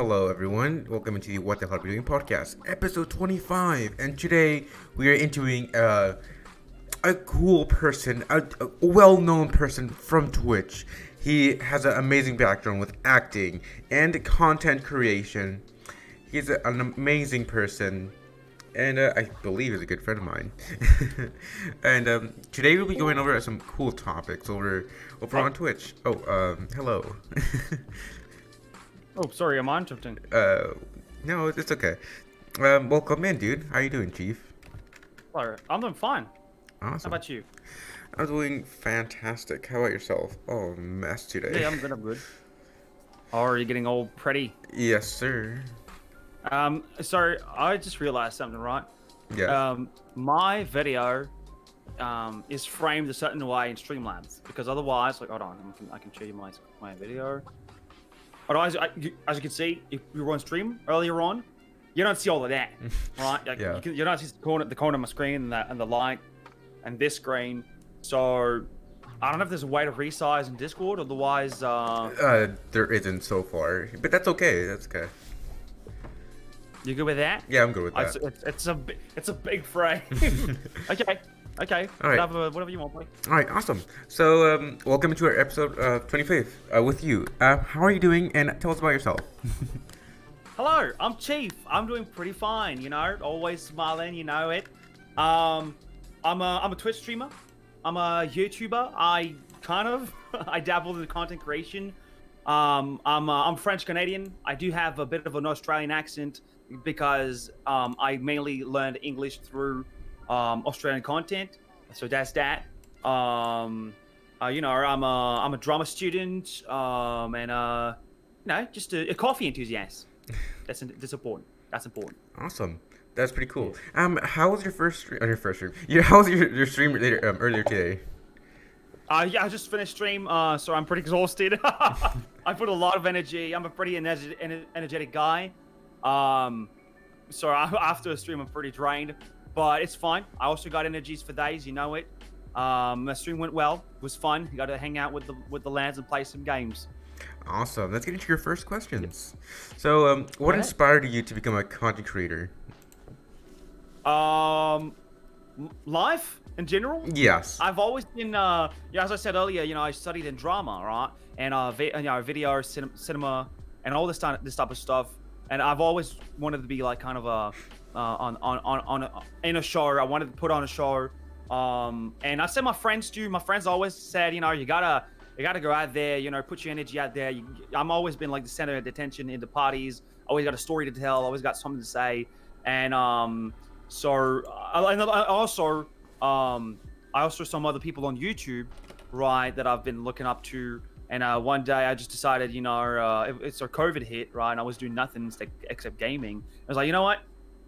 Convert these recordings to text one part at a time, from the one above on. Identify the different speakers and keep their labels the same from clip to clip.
Speaker 1: hello everyone. Welcome to the What the Hell Are We Doing podcast, episode 25. And today we are interviewing a cool person, a well-known person from Twitch. He has an amazing background with acting and content creation. He's an amazing person, and I believe he's a good friend of mine. And today we'll be going over some cool topics over on Twitch. Hello.
Speaker 2: Oh, sorry, am I interrupting?
Speaker 1: No, it's okay. Welcome in, dude. How you doing, Chief?
Speaker 2: Hello, I'm doing fine. How
Speaker 1: Awesome.
Speaker 2: about you?
Speaker 1: I'm doing fantastic. How about yourself? Oh, mess today.
Speaker 2: Yeah, I'm good, I'm good. Oh, are you getting all pretty?
Speaker 1: Yes, sir.
Speaker 2: So I just realized something, right?
Speaker 1: Yeah.
Speaker 2: My video, is framed a certain way in Streamlabs because otherwise, like, hold on, I can show you my video. Otherwise, as you can see, if you were on stream earlier on, you don't see all of that, right? Like,
Speaker 1: Yeah.
Speaker 2: you don't see the corner of my screen and the light and this screen. So I don't know if there's a way to resize in Discord. Otherwise,
Speaker 1: There isn't so far, but that's okay. That's okay.
Speaker 2: you good with that?
Speaker 1: Yeah, I'm good with that.
Speaker 2: It's a big frame. Okay.
Speaker 1: All right.
Speaker 2: Whatever you want, buddy.
Speaker 1: All right, awesome. So, welcome to our episode 25 with you. How are you doing? And tell us about yourself.
Speaker 2: Hello, I'm Chief. I'm doing pretty fine. You know, always smiling. You know it. I'm a Twitch streamer. I'm a YouTuber. I dabbled in content creation. I'm French Canadian. I do have a bit of an Australian accent because I mainly learned English through Australian content. So that's that. I'm a drama student. Just a coffee enthusiast. That's important. That's important.
Speaker 1: Awesome. That's pretty cool. How was your first stream? Your first stream? Yeah, how was your stream earlier today?
Speaker 2: Yeah, I just finished stream, so I'm pretty exhausted. I put a lot of energy. I'm a pretty energetic guy. So after a stream, I'm pretty drained, but it's fine. I also got energies for days, you know it. The stream went well. It was fun. You got to hang out with the lads and play some games.
Speaker 1: Awesome. Let's get into your first questions. So, what inspired you to become a content creator?
Speaker 2: Life in general.
Speaker 1: Yes.
Speaker 2: I've always been, as I said earlier, I studied in drama, right, and video, cinema, and all this type of stuff. And I've always wanted to be like kind of in a show. I wanted to put on a show. And I said my friends always said, you gotta go out there, put your energy out there. I'm always been like the center of attention in the parties. Always got a story to tell. Always got something to say. And I also some other people on YouTube, right, that I've been looking up to. And one day I just decided, it's a COVID hit, right, and I was doing nothing except gaming. I was like, you know what?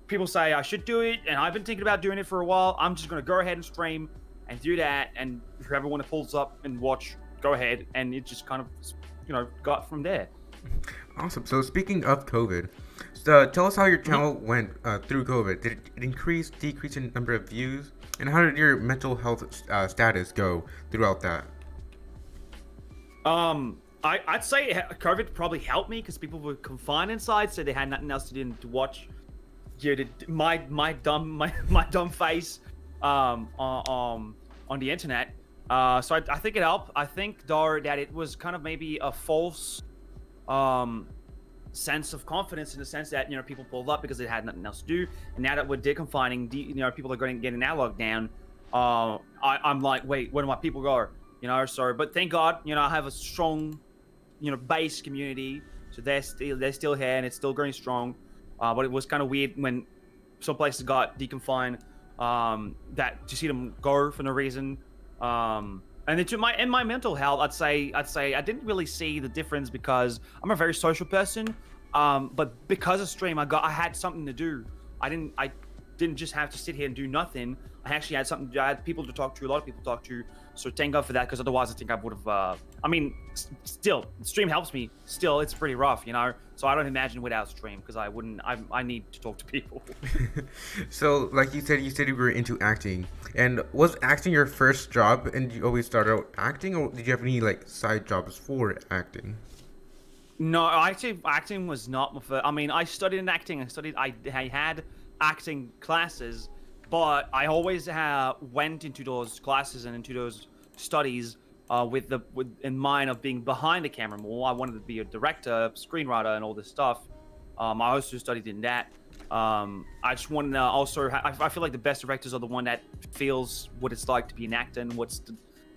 Speaker 2: People say I should do it, and I've been thinking about doing it for a while. I'm just gonna go ahead and stream and do that. And if everyone pulls up and watch, go ahead. And it just kind of, got from there.
Speaker 1: Awesome. So, speaking of COVID, tell us how your channel went through COVID. Did it increase, decrease in number of views? And how did your mental health status go throughout that?
Speaker 2: I'd say COVID probably helped me because people were confined inside, so they had nothing else to do to watch. My dumb face on the internet. So I think it helped. I think though that it was kind of maybe a false sense of confidence in the sense that people pulled up because they had nothing else to do, and now that we're deconfining, people are going to get in our lockdown. I'm like, wait, where do my people go? So but thank God, I have a strong, base community, so they're still here and it's still going strong. But it was kind of weird when some places got deconfined, that to see them go for no reason. And then to my mental health, I'd say I didn't really see the difference because I'm a very social person. But because of stream, I had something to do. I didn't just have to sit here and do nothing. I actually had something. I had people to talk to, a lot of people to talk to. So thank God for that, because otherwise I think I would have. Still, stream helps me. Still, it's pretty rough, So I don't imagine without stream, because I wouldn't. I need to talk to people.
Speaker 1: So, like you said you were into acting. And was acting your first job, and you always started out acting, or did you have any like side jobs for acting?
Speaker 2: No, actually, acting was not my first. I mean, I studied in acting. I had acting classes, but I always went into those classes and into those studies with in mind of being behind the camera more. I wanted to be a director, screenwriter, and all this stuff. I also studied in that. I just wanted to also. I feel like the best directors are the one that feels what it's like to be an actor and what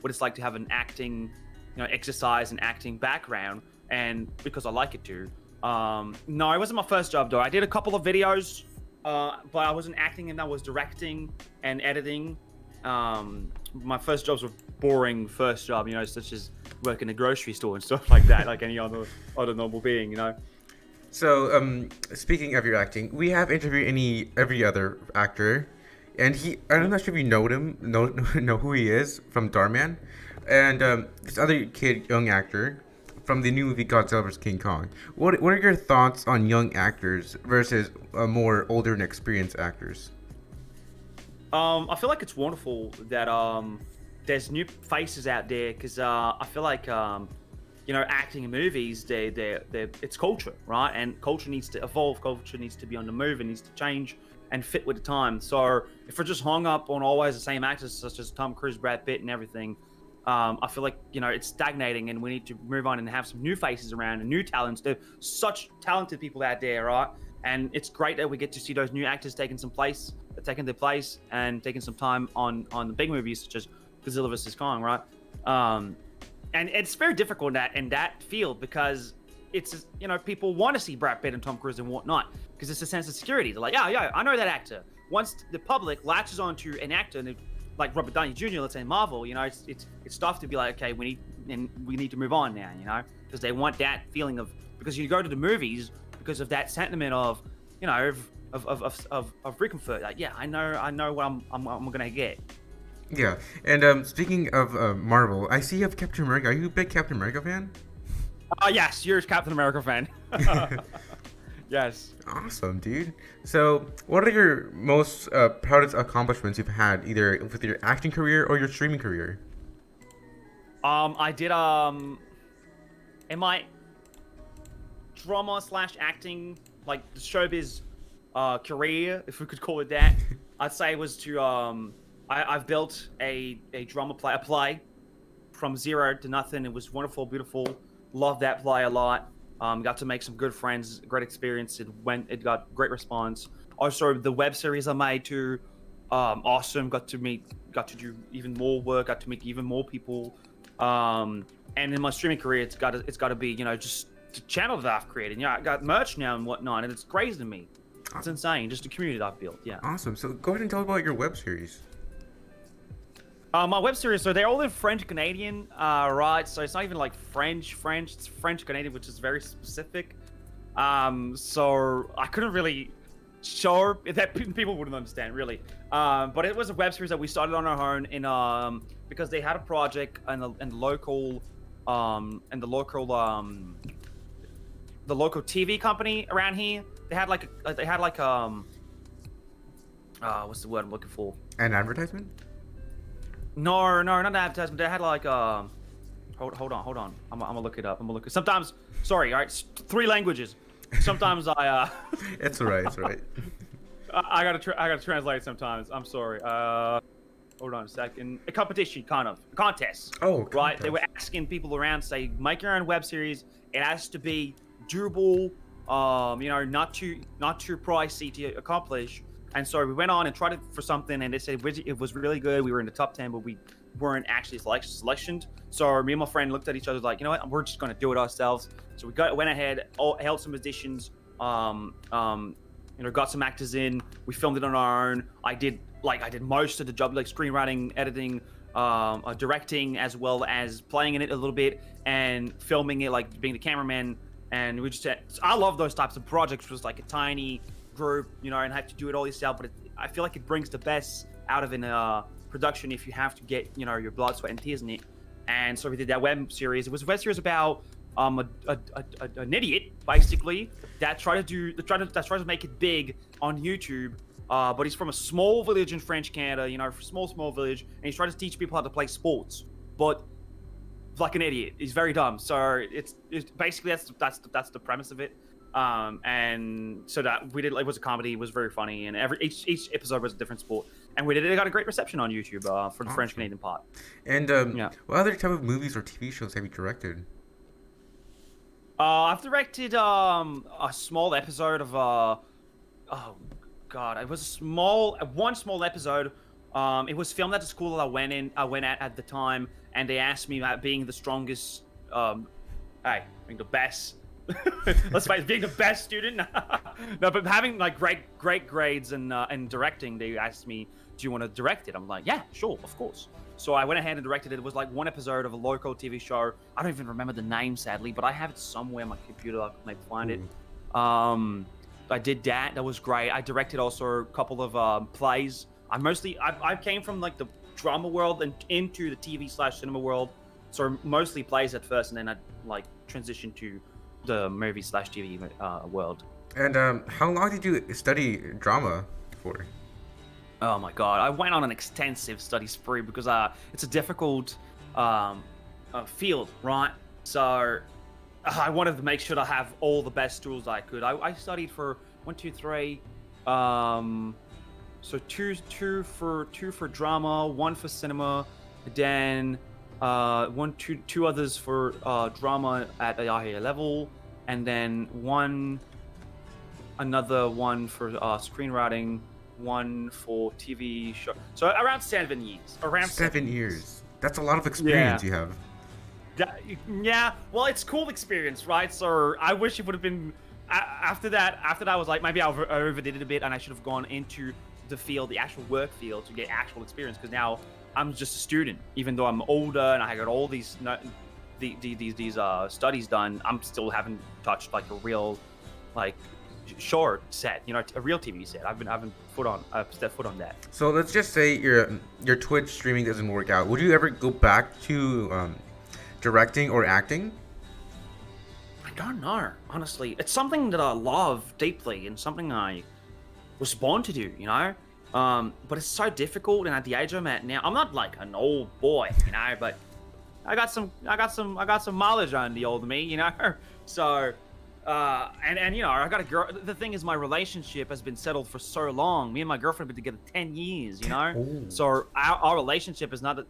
Speaker 2: it's like to have an acting, exercise and acting background. And because I like it too. No, it wasn't my first job though. I did a couple of videos, but I wasn't acting and I was directing and editing. My first jobs were boring first job, such as working in a grocery store and stuff like that, like any other normal being.
Speaker 1: So, speaking of your acting, we have interviewed every other actor, and I'm not sure if you know him, know who he is from Darman, and this other kid, young actor, from the new movie Godzilla vs. King Kong. What are your thoughts on young actors versus more older and experienced actors?
Speaker 2: I feel like it's wonderful that there's new faces out there because I feel like acting in movies, it's culture, right? And culture needs to evolve. Culture needs to be on the move. It needs to change and fit with the time. So if we're just hung up on always the same actors such as Tom Cruise, Brad Pitt, and everything, I feel like it's stagnating, and we need to move on and have some new faces around and new talents. There's such talented people out there, right? And it's great that we get to see those new actors taking their place and taking some time on the big movies such as Godzilla vs. Kong, right? And it's very difficult in that field because it's people want to see Brad Pitt and Tom Cruise and whatnot because it's a sense of security. They're like, yeah, I know that actor. Once the public latches onto an actor and like Robert Downey Jr., let's say Marvel, it's tough to be like, okay, we need to move on now, because they want that feeling of, because you go to the movies because of that sentiment of, of recomfort. Like, yeah, I know what I'm gonna get.
Speaker 1: Yeah, and speaking of Marvel, I see you have Captain America. Are you a big Captain America fan?
Speaker 2: Yes, you're a Captain America fan. Yes.
Speaker 1: Awesome, dude. So, what are your most proudest accomplishments you've had, either with your acting career or your streaming career?
Speaker 2: I did in my drama / acting, like the showbiz career, if we could call it that, I'd say it was to I've built a drama play from zero to nothing. It was wonderful, beautiful. Loved that play a lot. Got to make some good friends, great experience. It got great response. Also, the web series I made too, awesome. Got to do even more work. Got to meet even more people. And in my streaming career, it's got to be just the channel that I've created. I got merch now and whatnot, and it's crazy to me. It's insane, just the community that I've built. Yeah.
Speaker 1: Awesome. So go ahead and tell about your web series.
Speaker 2: My web series, so they're all in French Canadian, right? So it's not even like French, it's French Canadian, which is very specific. So I couldn't really show that people wouldn't understand really. But it was a web series that we started on our own in because they had a project and the local TV company around here. They had like what's the word I'm looking for?
Speaker 1: An advertisement?
Speaker 2: No, not an advertisement. They had like hold on. I'm gonna look it up. Sometimes, sorry, all right, 3 languages. Sometimes I
Speaker 1: It's alright.
Speaker 2: I gotta translate sometimes. I'm sorry. Hold on a second. A competition, kind of a contest.
Speaker 1: Oh,
Speaker 2: right.
Speaker 1: contest.
Speaker 2: They were asking people around, say, make your own web series. It has to be durable. Not too pricey to accomplish. And so we went on and tried it for something, and they said it was really good. We were in the top 10, but we weren't actually selectioned. So me and my friend looked at each other like, you know what, we're just going to do it ourselves. So we went ahead, held some auditions, got some actors in. We filmed it on our own. I did most of the job, like screenwriting, editing, directing, as well as playing in it a little bit and filming it, like being the cameraman. And we just said, I love those types of projects. It was like a tiny group, and have to do it all yourself, but I feel like it brings the best out of a production if you have to get your blood, sweat, and tears in it. And so we did that web series. It was a web series about an idiot basically that tried to make it big on YouTube, but he's from a small village in French Canada, small village, and he's trying to teach people how to play sports. But like an idiot. He's very dumb. So it's basically that's the premise of it. And so that we did, it was a comedy, it was very funny, and each episode was a different sport, and it got a great reception on YouTube for the French Canadian part.
Speaker 1: And what other type of movies or TV shows have you directed?
Speaker 2: I've directed a small episode of oh god, it was one small episode. It was filmed at the school that I went at the time, and they asked me about being the strongest, being the best. Let's face it, being the best student. No, but having like great grades and directing, they asked me, "Do you want to direct it?" I'm like, "Yeah, sure, of course." So I went ahead and directed it. It was like one episode of a local TV show. I don't even remember the name, sadly, but I have it somewhere on my computer. I can maybe find it. I did that. That was great. I directed also a couple of plays. I came from like the drama world and into the TV/cinema world. So mostly plays at first, and then I like transitioned to the movie/TV world.
Speaker 1: And how long did you study drama for?
Speaker 2: Oh my god, I went on an extensive study spree because it's a difficult field, right? So I wanted to make sure to have all the best tools I could. I studied for 1, 2, 3. So two for drama, 1 for cinema, then two others for drama at a higher level, and then another one for screenwriting, 1 for TV show. So around 7 years. Around
Speaker 1: 7 years. That's a lot of experience you have.
Speaker 2: Yeah. Well, it's cool experience, right? So I wish it would have been after that. I was like, maybe I overdid it a bit, and I should have gone into the field, the actual work field, to get actual experience. Because now I'm just a student, even though I'm older and I got all these studies done. I'm still haven't touched like a real, like, short set, a real TV set. I've stepped foot on that.
Speaker 1: So let's just say your Twitch streaming doesn't work out. Would you ever go back to directing or acting?
Speaker 2: I don't know, honestly. It's something that I love deeply and something I was born to do, but it's so difficult. And at the age I'm at now, I'm not like an old boy, but I got some mileage on the old me, So and I got a girl. The thing is, my relationship has been settled for so long. Me and my girlfriend have been together 10 years,
Speaker 1: Ooh.
Speaker 2: So our relationship is not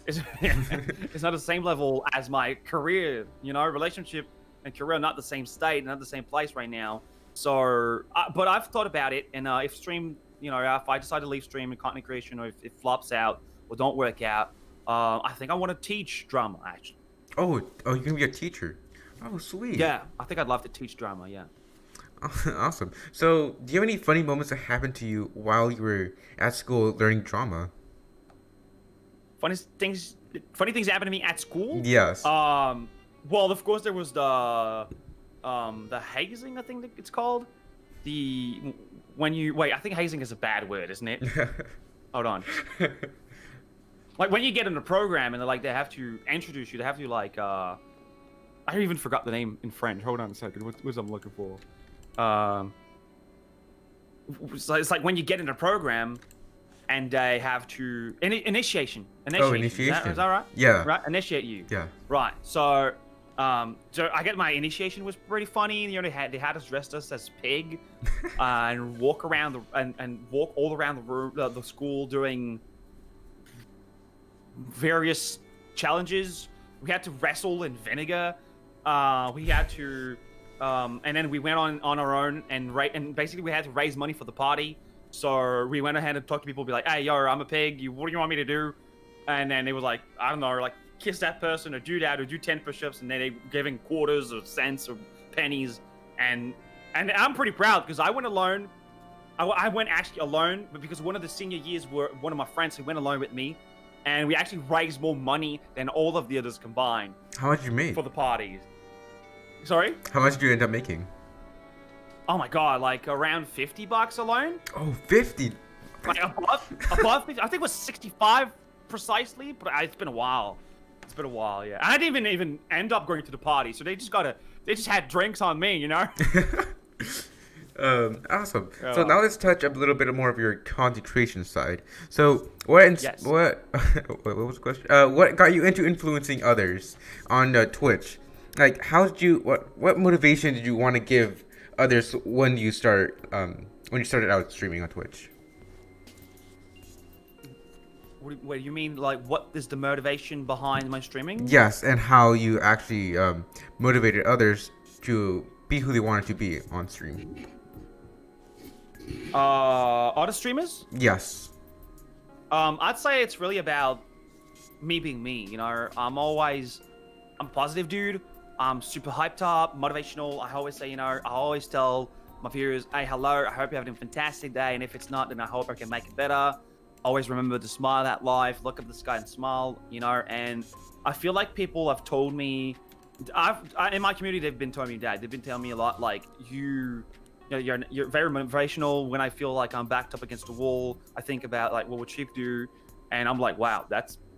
Speaker 2: it's not the same level as my career. Relationship and career are not the same state, not the same place right now. So, but I've thought about it, and if stream, if I decide to leave stream and content creation, or if it flops out or don't work out, I think I want to teach drama, actually.
Speaker 1: Oh, you're gonna be a teacher. Oh, sweet.
Speaker 2: Yeah, I think I'd love to teach drama. Yeah.
Speaker 1: Awesome. So, do you have any funny moments that happened to you while you were at school learning drama?
Speaker 2: Funny things happened to me at school?
Speaker 1: Yes.
Speaker 2: Well, of course there was the hazing, I think that it's called. I think hazing is a bad word, isn't it? Hold on. Like when you get in a program and they have to introduce you, they have to I even forgot the name in French. Hold on a second. What's I'm looking for? So it's like when you get in a program and they have to initiation.
Speaker 1: Oh, initiation.
Speaker 2: Is that right?
Speaker 1: Yeah.
Speaker 2: Right. Initiate you.
Speaker 1: Yeah.
Speaker 2: Right. So I get my initiation was pretty funny. They had us dressed us as pig, and walk around and walk all around the room, the school, doing various challenges. We had to wrestle in vinegar. We had to, and then we went on our own and basically we had to raise money for the party. So we went ahead and talked to people, be like, "Hey, yo, I'm a pig. What do you want me to do?" And then it was like, I don't know, like kiss that person or do that or do 10 push-ups, and then they giving quarters or cents or pennies. And I'm pretty proud because I went alone. I went actually alone, but because one of the senior years were one of my friends who went alone with me, and we actually raised more money than all of the others combined.
Speaker 1: How much did you make?
Speaker 2: For the parties. Sorry?
Speaker 1: How much did you end up making?
Speaker 2: Oh my god, like around $50 alone?
Speaker 1: Oh, 50.
Speaker 2: Like above 50, I think it was 65 precisely, but it's been a while. It's been a while, yeah. I didn't even end up going to the party, so they just had drinks on me,
Speaker 1: Awesome.
Speaker 2: Oh,
Speaker 1: So now let's touch a little bit more of your content creation side. So what?
Speaker 2: Yes.
Speaker 1: What? What was the question? What got you into influencing others on Twitch? Like, how did you? What motivation did you want to give others when you started out streaming on Twitch?
Speaker 2: What do you mean? Like, what is the motivation behind my streaming?
Speaker 1: Yes, and how you actually motivated others to be who they wanted to be on stream.
Speaker 2: Other streamers?
Speaker 1: Yes.
Speaker 2: I'd say it's really about me being me. You know, I'm a positive dude. I'm super hyped up, motivational. I always say, you know, I always tell my viewers, hey, hello, I hope you're having a fantastic day. And if it's not, then I hope I can make it better. Always remember to smile at life, look at the sky and smile, you know. And I feel like people have told me, in my community, they've been telling me that. They've been telling me a lot, like, you know, you're very motivational. When I feel like I'm backed up against a wall, I think about, like, what would Chief do? And I'm like, wow,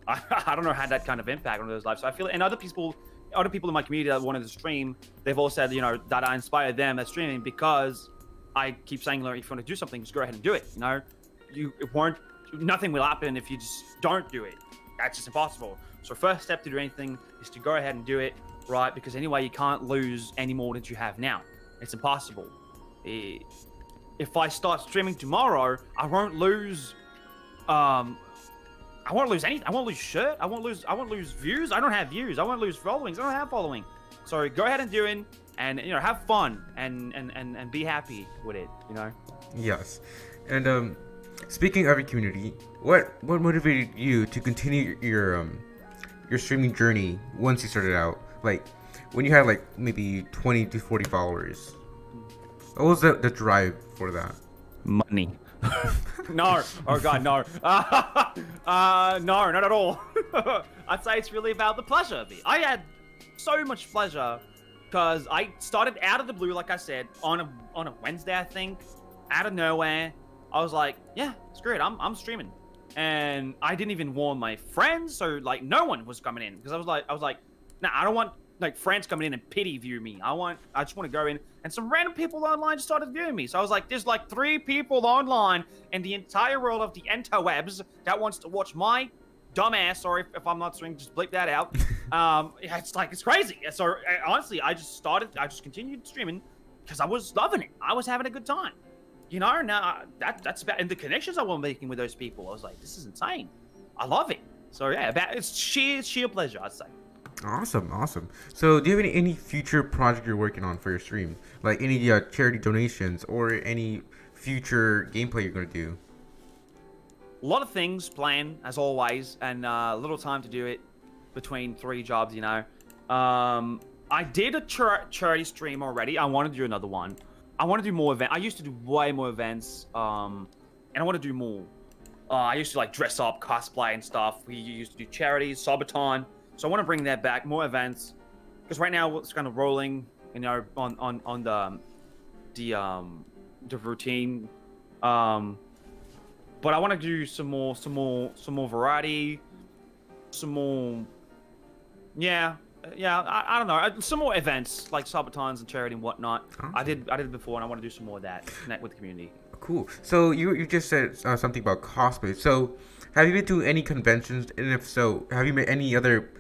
Speaker 2: I don't know how that kind of impact on those lives. So I feel, and other people in my community that wanted to stream, they've all said, you know, that I inspired them at streaming because I keep saying, like, if you want to do something, just go ahead and do it. You know, nothing will happen if you just don't do it. That's just impossible. So first step to do anything is to go ahead and do it, right? Because anyway, you can't lose any more than you have now. It's impossible. If I start streaming tomorrow, I won't lose. I won't lose anything. I won't lose shirt. I won't lose views. I don't have views. I won't lose followings. I don't have following. So go ahead and do it, and you know, have fun and be happy with it. You know.
Speaker 1: Yes, and speaking of your community, what motivated you to continue your streaming journey once you started out? Like when you had like maybe 20 to 40 followers. What was the drive for that?
Speaker 2: Money. No. Oh god, no. No, not at all. I'd say it's really about the pleasure of it. I had so much pleasure because I started out of the blue, like I said, on a Wednesday, I think, out of nowhere. I was like, yeah, screw it, I'm streaming, and I didn't even warn my friends, so like no one was coming in because I was like, nah, I don't want like friends coming in and pity view me. I just want to go in, and some random people online just started viewing me. So I was like, there's like 3 people online in the entire world of the interwebs that wants to watch my dumbass. Sorry if I'm not streaming, just bleep that out. It's crazy. So honestly, I just continued streaming because I was loving it. I was having a good time. You know, now that's about, and the connections I was making with those people, I was like, this is insane. I love it. So yeah, it's sheer pleasure, I'd say.
Speaker 1: Awesome. So, do you have any future project you're working on for your stream? Like any charity donations or any future gameplay you're going to do?
Speaker 2: A lot of things planned, as always, and little time to do it between 3 jobs, you know. I did a charity stream already. I want to do another one. I want to do more events. I used to do way more events, and I want to do more. I used to like dress up, cosplay and stuff. We used to do charities, Sabaton. So I want to bring that back, more events, because right now it's kind of rolling, you know, on the routine. But I want to do some more variety, some more, yeah. I don't know, some more events like Sabatons and charity and whatnot.
Speaker 1: Awesome.
Speaker 2: I did it before, and I want to do some more of that. Connect with the community.
Speaker 1: Cool. So you just said something about cosplay. So have you been to any conventions? And if so, have you met any other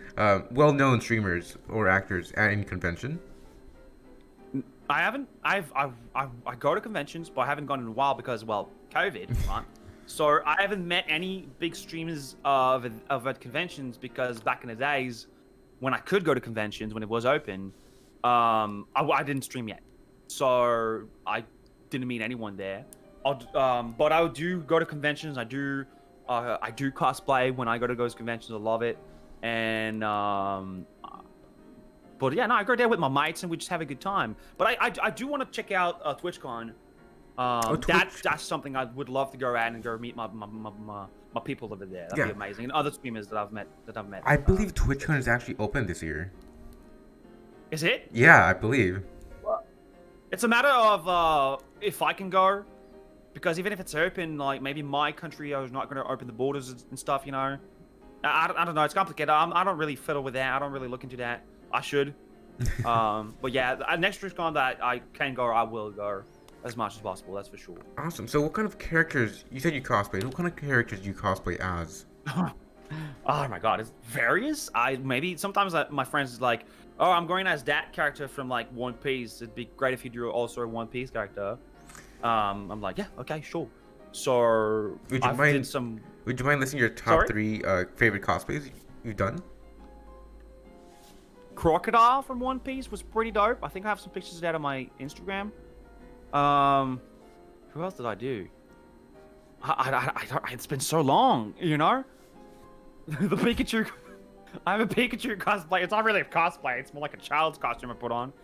Speaker 1: well-known streamers or actors at any convention?
Speaker 2: I haven't. I go to conventions, but I haven't gone in a while because, well, COVID, right? So I haven't met any big streamers of at conventions because back in the days when I could go to conventions when it was open, I didn't stream yet, so I didn't meet anyone there. But I do go to conventions. I do cosplay when I go to those conventions. I love it, and but yeah, no, I go there with my mates and we just have a good time. But I do want to check out TwitchCon. That's something I would love to go out and go meet my people over there. That'd be amazing, and other streamers that I've met.
Speaker 1: I believe TwitchCon is actually open this year.
Speaker 2: Is it?
Speaker 1: Yeah, I believe.
Speaker 2: It's a matter of if I can go, because even if it's open, like maybe my country is not going to open the borders and stuff. You know, I don't know. It's complicated. I don't really fiddle with that. I don't really look into that. I should. But yeah, next TwitchCon that I can go, I will go. as much as possible. That's for sure.
Speaker 1: Awesome. So what kind of characters, you said you cosplayed, what kind of characters do you cosplay as?
Speaker 2: Oh my god, it's various. Maybe sometimes my friends is like, oh, I'm going as that character from like One Piece. It'd be great if you drew also a One Piece character. I'm like, yeah, okay, sure. So
Speaker 1: Would you mind listing your top
Speaker 2: Sorry?
Speaker 1: 3 favorite cosplays you've done?
Speaker 2: Crocodile from One Piece was pretty dope. I think I have some pictures of that on my Instagram. Who else did I do? It's been so long, you know. The Pikachu. I have a Pikachu cosplay. It's not really a cosplay. It's more like a child's costume I put on.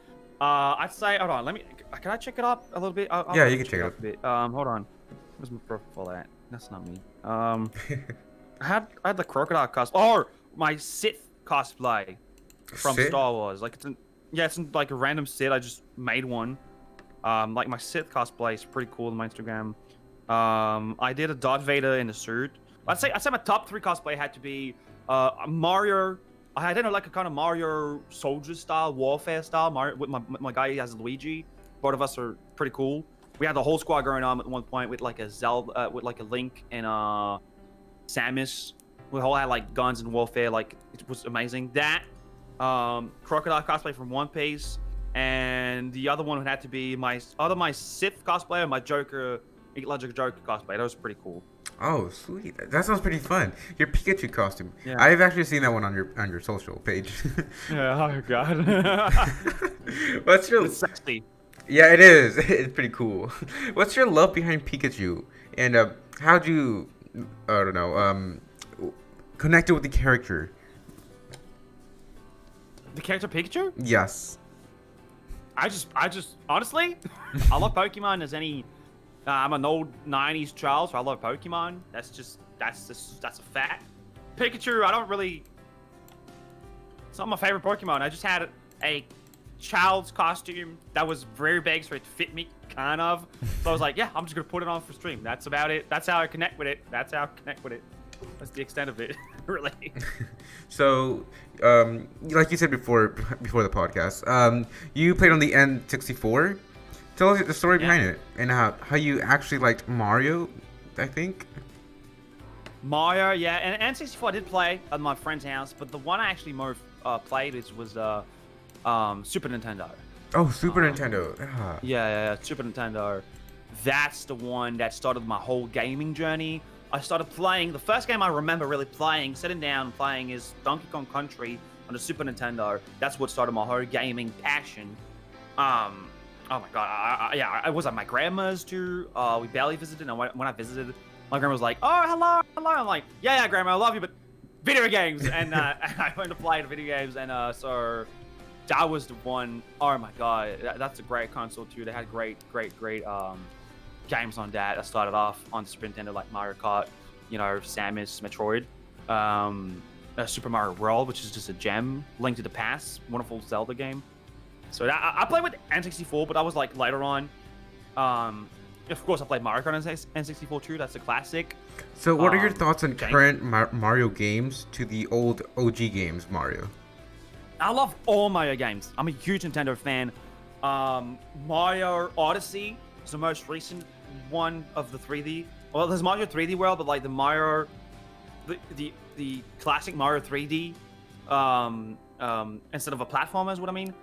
Speaker 2: I'd say. Hold on. Can I check it up a little bit?
Speaker 1: Yeah, you can check it up
Speaker 2: a bit. Hold on. Where's my profile at? That's not me. I had the crocodile cosplay. Oh, my Sith cosplay from
Speaker 1: Sith?
Speaker 2: Star Wars. Like it's in like a random Sith. I just made one. Like my Sith cosplay is pretty cool on my Instagram. I did a Darth Vader in a suit. I'd say my top 3 cosplay had to be Mario. I did like a kind of Mario soldier style, warfare style. Mario with my guy has Luigi. Both of us are pretty cool. We had the whole squad going on at one point with like a Zelda, with like a Link and Samus. We all had like guns and warfare. Like it was amazing. That crocodile cosplay from One Piece, and the other one had to be my Sith cosplay and my Joker, Ledger Joker cosplay. That was pretty cool.
Speaker 1: Oh, sweet. That sounds pretty fun. Your Pikachu costume.
Speaker 2: Yeah.
Speaker 1: I've actually seen that one on your social page.
Speaker 2: Yeah, oh god.
Speaker 1: What's your
Speaker 2: It's sexy.
Speaker 1: Yeah, it is. It's pretty cool. What's your love behind Pikachu? And how'd you I don't know, connect it with the character?
Speaker 2: The character Pikachu?
Speaker 1: Yes.
Speaker 2: I just honestly, I love Pokemon as any. I'm an old '90s child, so I love Pokemon. That's a fact. Pikachu, I don't really. It's not my favorite Pokemon. I just had a child's costume that was very big, so it fit me, kind of. So I was like, yeah, I'm just gonna put it on for stream. That's about it. That's how I connect with it. That's the extent of it, really.
Speaker 1: So, like you said before the podcast, you played on the N64. Tell us the story behind it and how you actually liked Mario, I think.
Speaker 2: Mario, yeah, and N64 I did play at my friend's house, but the one I actually more played was Super Nintendo.
Speaker 1: Oh, Super Nintendo. Ah.
Speaker 2: Yeah, Super Nintendo. That's the one that started my whole gaming journey. I started playing, the first game I remember really playing, sitting down and playing, is Donkey Kong Country on the Super Nintendo. That's what started my whole gaming passion. Oh my god, I was at my grandma's too. We barely visited, and when I visited, my grandma was like, "Oh, hello." I'm like, "Yeah, grandma, I love you, but video games." And I went to play the video games, and so that was the one. Oh my god, that's a great console too. They had great games on that. I started off on Super Nintendo, like Mario Kart, Samus, Metroid, Super Mario World, which is just a gem. Link to the Past, wonderful Zelda game. So I played with N64, but that was like later on. Of course, I played Mario Kart on N64 too. That's a classic.
Speaker 1: So, what are your thoughts on current Mario games to the old OG games, Mario?
Speaker 2: I love all Mario games. I'm a huge Nintendo fan. Mario Odyssey is the most recent one of the 3D. Well, there's Mario 3D World, but like the Mario, the classic Mario 3D, instead of a platformer is what I mean.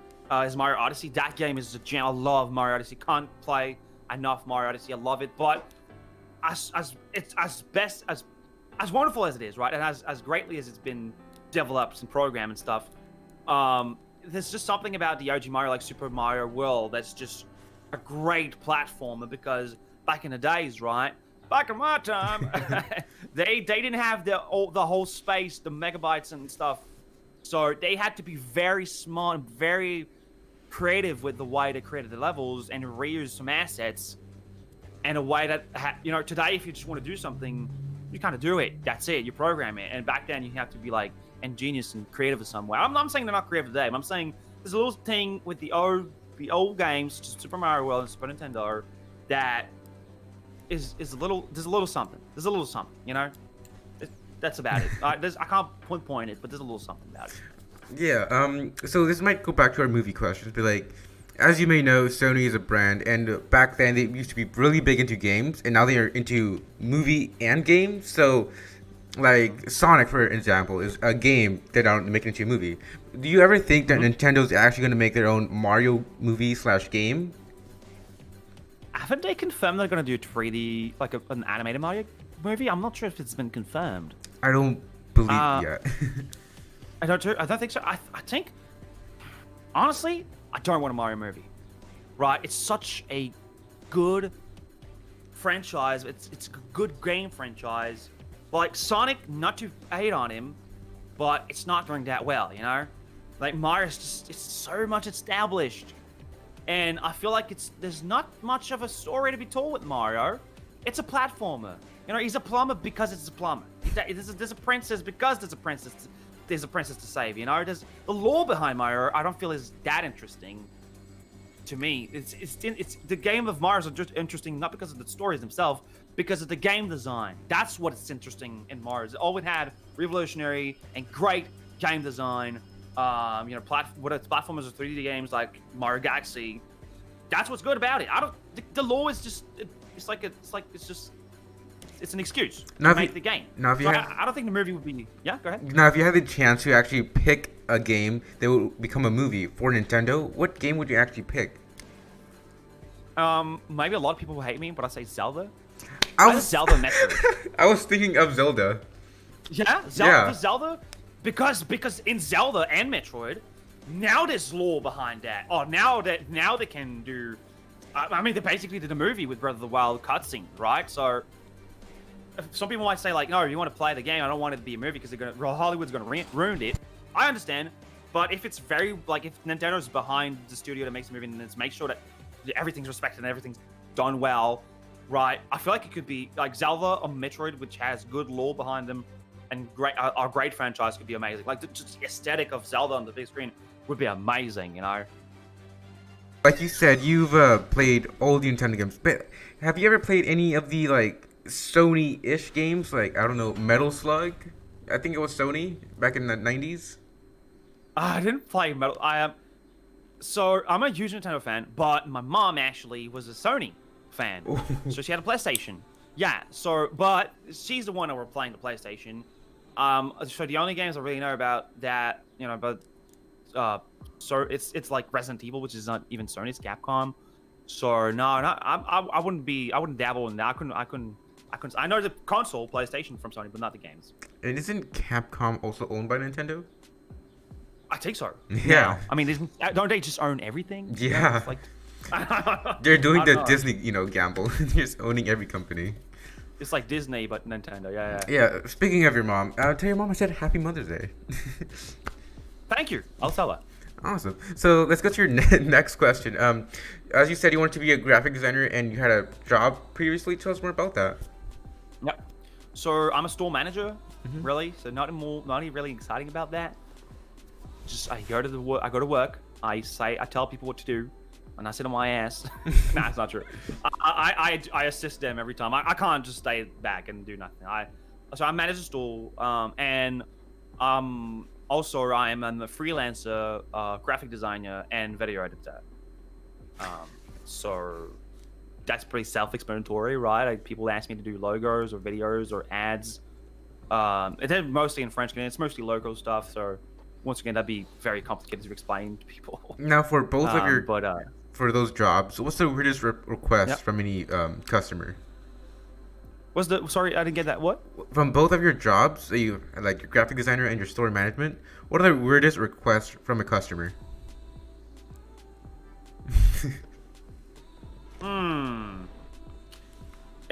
Speaker 2: Is Mario Odyssey. That game is a gem. I love Mario Odyssey. Can't play enough Mario Odyssey. I love it. But as wonderful as it is, right? And as greatly as it's been developed and programmed and stuff, there's just something about the OG Mario, like Super Mario World, that's just a great platformer, because back in the days, right? Back in my time, they didn't have the whole space, the megabytes and stuff. So they had to be very smart and very creative with the way they created the levels and reuse some assets in a way that, today if you just want to do something, you kind of do it. That's it. You program it. And back then you have to be like ingenious and creative in some way. I'm saying they're not creative today. But I'm saying there's a little thing with the old games, just Super Mario World and Super Nintendo, that is a little. There's a little something. There's a little something. That's about it. I can't pinpoint it, but there's a little something about it.
Speaker 1: Yeah. So this might go back to our movie questions. But like, as you may know, Sony is a brand, and back then they used to be really big into games, and now they are into movie and games. So, like Sonic, for example, is a game that are making into a movie. Do you ever think that Nintendo's actually going to make their own Mario movie slash game?
Speaker 2: Haven't they confirmed they're going to do 3D, like an animated Mario movie? I'm not sure if it's been confirmed.
Speaker 1: I don't believe yet.
Speaker 2: I don't think so. I think, honestly, I don't want a Mario movie. Right? It's such a good franchise. It's a good game franchise. Like Sonic, not to hate on him, but it's not doing that well, you know? Like Mario's just, it's so much established. And I feel like there's not much of a story to be told with Mario. It's a platformer. You know, he's a plumber because it's a plumber. There's a princess because there's a princess. There's a princess to save. You know, there's the lore behind Mario. I don't feel is that interesting to me. It's the game of Mario is just interesting not because of the stories themselves, because of the game design. That's what it's interesting in Mario. It always had revolutionary and great game design. You know, whether it's platformers or 3D games like Mario Galaxy, that's what's good about it. The lore is just it's an excuse to make the game.
Speaker 1: Now, if you
Speaker 2: I don't think the movie would be. Yeah, go ahead.
Speaker 1: Now, if you had the chance to actually pick a game that would become a movie for Nintendo, what game would you actually pick?
Speaker 2: Maybe a lot of people will hate me, but I say Zelda.
Speaker 1: I was
Speaker 2: Zelda Metroid.
Speaker 1: I was thinking of Zelda.
Speaker 2: Yeah, Zelda. Because in Zelda and Metroid, now there's lore behind that. Oh, now they can do. I mean, they basically did a movie with Breath of the Wild cutscene, right? So some people might say like, no, you want to play the game. I don't want it to be a movie because Hollywood's gonna ruin it. I understand, but if it's if Nintendo's behind the studio that makes the movie and let's make sure that everything's respected and everything's done well, right? I feel like it could be like Zelda or Metroid, which has good lore behind them. And our great franchise could be amazing. Like just the aesthetic of Zelda on the big screen would be amazing, you know.
Speaker 1: Like you said, you've played all the Nintendo games, but have you ever played any of the like Sony-ish games? Like I don't know, Metal Slug. I think it was Sony back in the 90s.
Speaker 2: I didn't play Metal. So I'm a huge Nintendo fan, but my mom actually was a Sony fan, so she had a PlayStation. Yeah. So, but she's the one that we're playing the PlayStation. So the only games I really know about that, you know, but so it's like Resident Evil, which is not even Sony, it's Capcom. So no, I wouldn't dabble in that. I couldn't. I know the console PlayStation from Sony, but not the games.
Speaker 1: And isn't Capcom also owned by Nintendo?
Speaker 2: I think so.
Speaker 1: Yeah.
Speaker 2: I mean, don't they just own everything?
Speaker 1: Yeah.
Speaker 2: Like,
Speaker 1: they're doing the Disney, gamble. They're just owning every company.
Speaker 2: It's like Disney, but Nintendo. Yeah.
Speaker 1: Yeah. Speaking of your mom, tell your mom I said Happy Mother's Day.
Speaker 2: Thank you. I'll tell her.
Speaker 1: Awesome. So let's go to your next question. As you said, you wanted to be a graphic designer and you had a job previously. Tell us more about that.
Speaker 2: Yep. So I'm a store manager, really. So nothing really exciting about that. Just I go to work. I tell people what to do, and I sit on my ass. Nah, it's not true. I assist them every time. I can't just stay back and do nothing. So I manage a store, and also I'm a freelancer, graphic designer, and video editor. So that's pretty self-explanatory, right? Like, people ask me to do logos or videos or ads. It's mostly in French, and it's mostly logo stuff. So once again, that'd be very complicated to explain to people.
Speaker 1: Now, for both of your for those jobs, what's the weirdest request from any customer?
Speaker 2: Sorry, I didn't get that. What?
Speaker 1: From both of your jobs, you like your graphic designer and your store management, what are the weirdest requests from a customer?
Speaker 2: In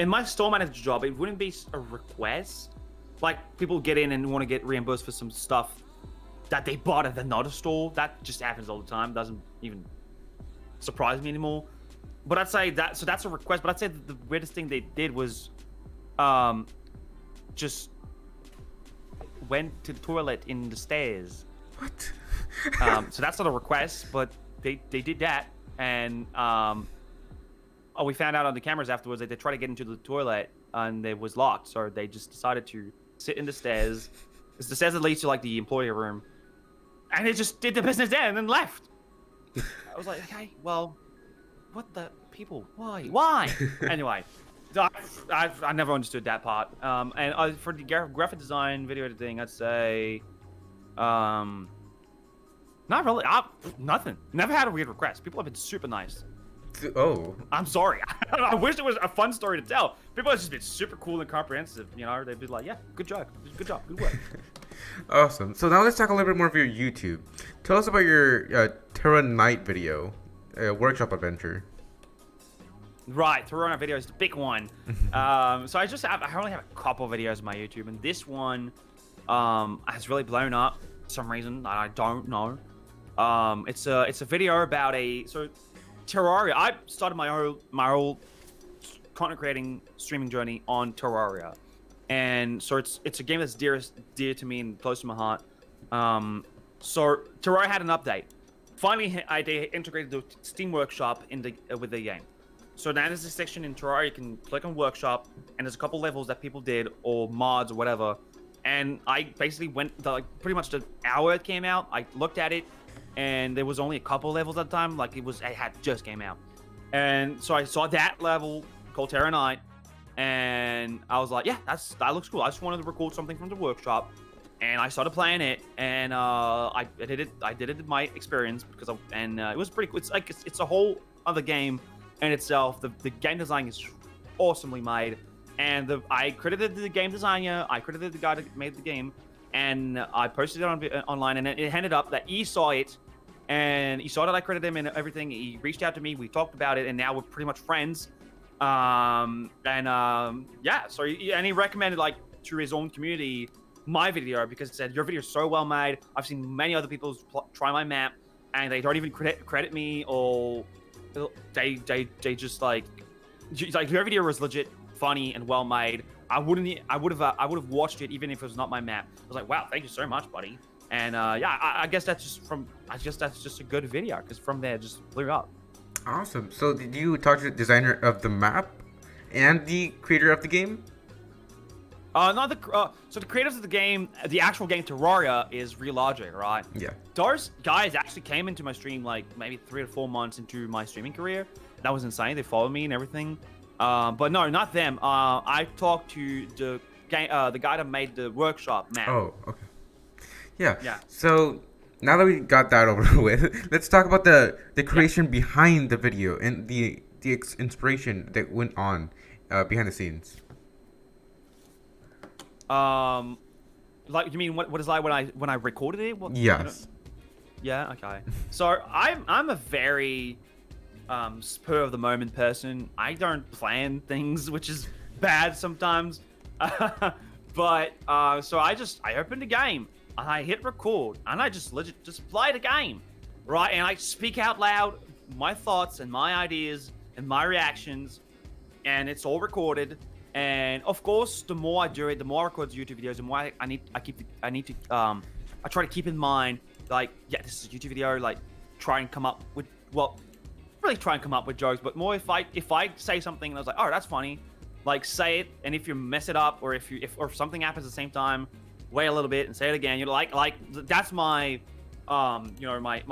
Speaker 2: my store manager job, it wouldn't be a request. Like, people get in and want to get reimbursed for some stuff that they bought at another store. That just happens all the time. Doesn't even surprise me anymore. But I'd say that, so that's a request. But I'd say the weirdest thing they did was just went to the toilet in the stairs.
Speaker 1: What?
Speaker 2: So that's not a request, but they did that. And we found out on the cameras afterwards that they tried to get into the toilet and it was locked. So they just decided to sit in the stairs. It's the stairs that leads to like the employee room. And they just did the business there and then left. I was like, okay, well, what the people? Why? Anyway, so I never understood that part. And for the graphic design, video editing, I'd say, not really. Nothing. Never had a weird request. People have been super nice.
Speaker 1: Oh.
Speaker 2: I'm sorry. I wish it was a fun story to tell. People have just been super cool and comprehensive. You know, they'd be like, yeah, good job, good work.
Speaker 1: Awesome. So now let's talk a little bit more of your YouTube. Tell us about your Terra Knight video, workshop adventure.
Speaker 2: Right, Terra video is the big one. So I only have a couple videos on my YouTube, and this one has really blown up for some reason. I don't know. It's a video about Terraria. I started my own content creating streaming journey on Terraria, and so it's a game that's dear to me and close to my heart. So Terraria had an update. Finally, they integrated the Steam Workshop with the game. So now there's a section in Terraria you can click on Workshop, and there's a couple levels that people did or mods or whatever. And I basically went pretty much the hour it came out. I looked at it, and there was only a couple levels at the time. Like it had just came out, and so I saw that level called Terra Knight, and I was like, yeah, that looks cool. I just wanted to record something from the workshop, and I started playing it, and I did it in my experience because it was pretty cool. It's a whole other game in itself. The game design is awesomely made, and I credited the game designer. I credited the guy that made the game. And I posted it online, and it ended up that he saw it, and he saw that I credited him and everything. He reached out to me, we talked about it, and now we're pretty much friends. Yeah, so he recommended to his own community my video because he said your video is so well made. I've seen many other people try my map, and they don't even credit me, or they just your video was legit funny and well made. I would have watched it even if it was not my map. I was like, wow, thank you so much, buddy. And yeah, I guess that's just a good video because from there it just blew up.
Speaker 1: Awesome. So did you talk to the designer of the map and the creator of the game?
Speaker 2: So the creators of the game, the actual game Terraria is Relogic, right?
Speaker 1: Yeah.
Speaker 2: Those guys actually came into my stream like maybe 3 or 4 months into my streaming career. That was insane. They followed me and everything. But no, not them. I talked to the guy that made the workshop map.
Speaker 1: Oh, okay. Yeah.
Speaker 2: Yeah.
Speaker 1: So now that we got that over with, let's talk about the creation behind the video and the inspiration that went on behind the scenes.
Speaker 2: Like you mean what is like when I recorded it?
Speaker 1: Yes.
Speaker 2: Yeah. Okay. So I'm a very spur of the moment person. I don't plan things, which is bad sometimes. But so I opened the game and I hit record and I just legit just play the game, right? And I speak out loud my thoughts and my ideas and my reactions, and it's all recorded. And of course, the more I do it, the more I record YouTube videos, the more I try to keep in mind, like, yeah, this is a YouTube video, like, try and come up with, well, really try and come up with jokes, but more if I say something and I was like, oh, that's funny, like, say it, and if you mess it up, or if something happens at the same time, wait a little bit and say it again. You're like that's my, my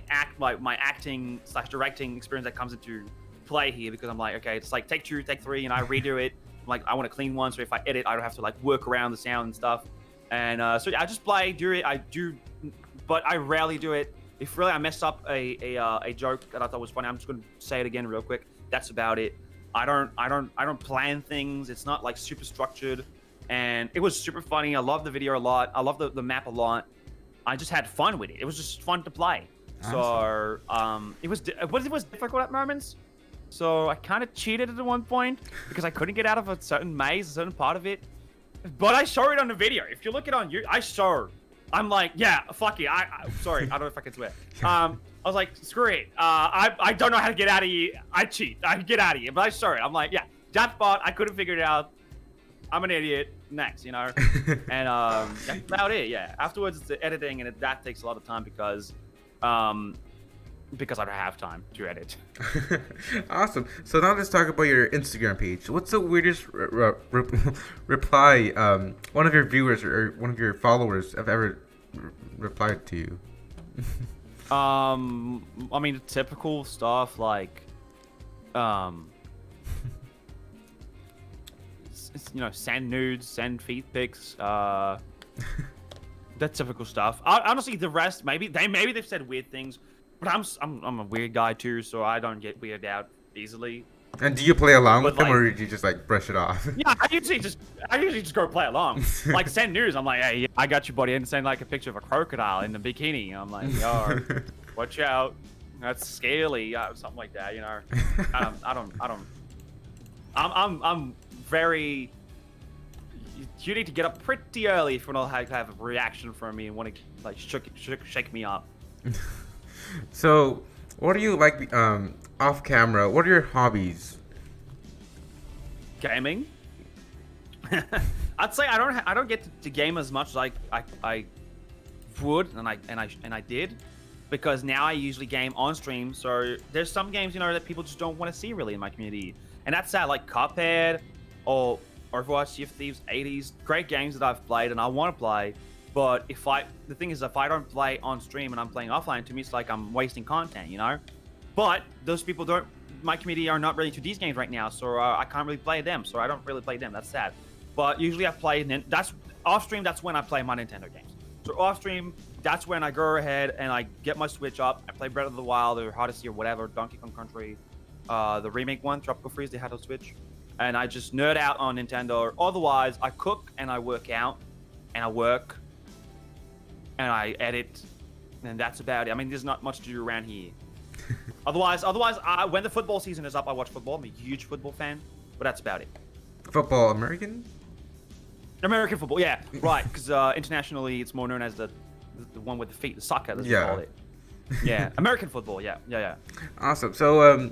Speaker 2: acting / directing experience that comes into play here, because I'm like, okay, it's like take 2, take 3, and I redo it. Like, I want a clean one, so if I edit, I don't have to like work around the sound and stuff. And so yeah, I just play, do it. I do, but I rarely do it. If really I messed up a joke that I thought was funny, I'm just gonna say it again real quick. That's about it. I don't plan things. It's not like super structured. And it was super funny. I love the video a lot. I love the map a lot. I just had fun with it. It was just fun to play. Awesome. So it was difficult at moments. So I kind of cheated at one point because I couldn't get out of a certain maze, a certain part of it. But I show it on the video. If you look it on YouTube, I show. I'm like, yeah, fuck it. Sorry, I don't know if I can swear. I was like, screw it. I don't know how to get out of here. I cheat. I get out of here. But I show it. I'm like, yeah, that spot, I couldn't figure it out. I'm an idiot. Next, And that's about it. Yeah. Afterwards, it's the editing, and that takes a lot of time because I don't have time to edit.
Speaker 1: Awesome. So now let's talk about your Instagram page. What's the weirdest reply one of your viewers or one of your followers have ever replied to you?
Speaker 2: I mean, typical stuff like, um, send nudes, send feet pics, that typical stuff. Honestly, the rest maybe they've said weird things, but I'm a weird guy too, so I don't get weirded out easily.
Speaker 1: And do you play along
Speaker 2: But,
Speaker 1: with them,
Speaker 2: like-
Speaker 1: or do you just like brush it off?
Speaker 2: Yeah, I usually just go play along. Like send news. I'm like, hey, yeah, I got you, buddy, and send like a picture of a crocodile in the bikini. I'm like, yo, watch out, that's scaly, something like that. I don't. I'm very. You need to get up pretty early if you want to have a reaction from me and want to like shake me up.
Speaker 1: So, what do you like off camera? What are your hobbies?
Speaker 2: Gaming. I'd say I don't get to game as much as I would and I did, because now I usually game on stream. So there's some games that people just don't want to see really in my community, and that's sad. Like Cuphead or Overwatch, Sea of Thieves, 80s, great games that I've played and I want to play. But the thing is, if I don't play on stream and I'm playing offline, to me it's like I'm wasting content, But those people don't. My community are not really to these games right now, so I can't really play them. So I don't really play them. That's sad. But usually I play. That's off stream. That's when I play my Nintendo games. So off stream, that's when I go ahead and I get my Switch up. I play Breath of the Wild or Odyssey or whatever, Donkey Kong Country, the remake one, Tropical Freeze. They had on Switch, and I just nerd out on Nintendo. Otherwise, I cook and I work out, and I work, and I edit, and that's about it. I mean, there's not much to do around here. Otherwise, when the football season is up, I watch football. I'm a huge football fan, but that's about it.
Speaker 1: Football, American?
Speaker 2: American football, yeah, right. Because internationally, it's more known as the one with the feet, the soccer, as we call it. Yeah, American football, yeah.
Speaker 1: Awesome. So,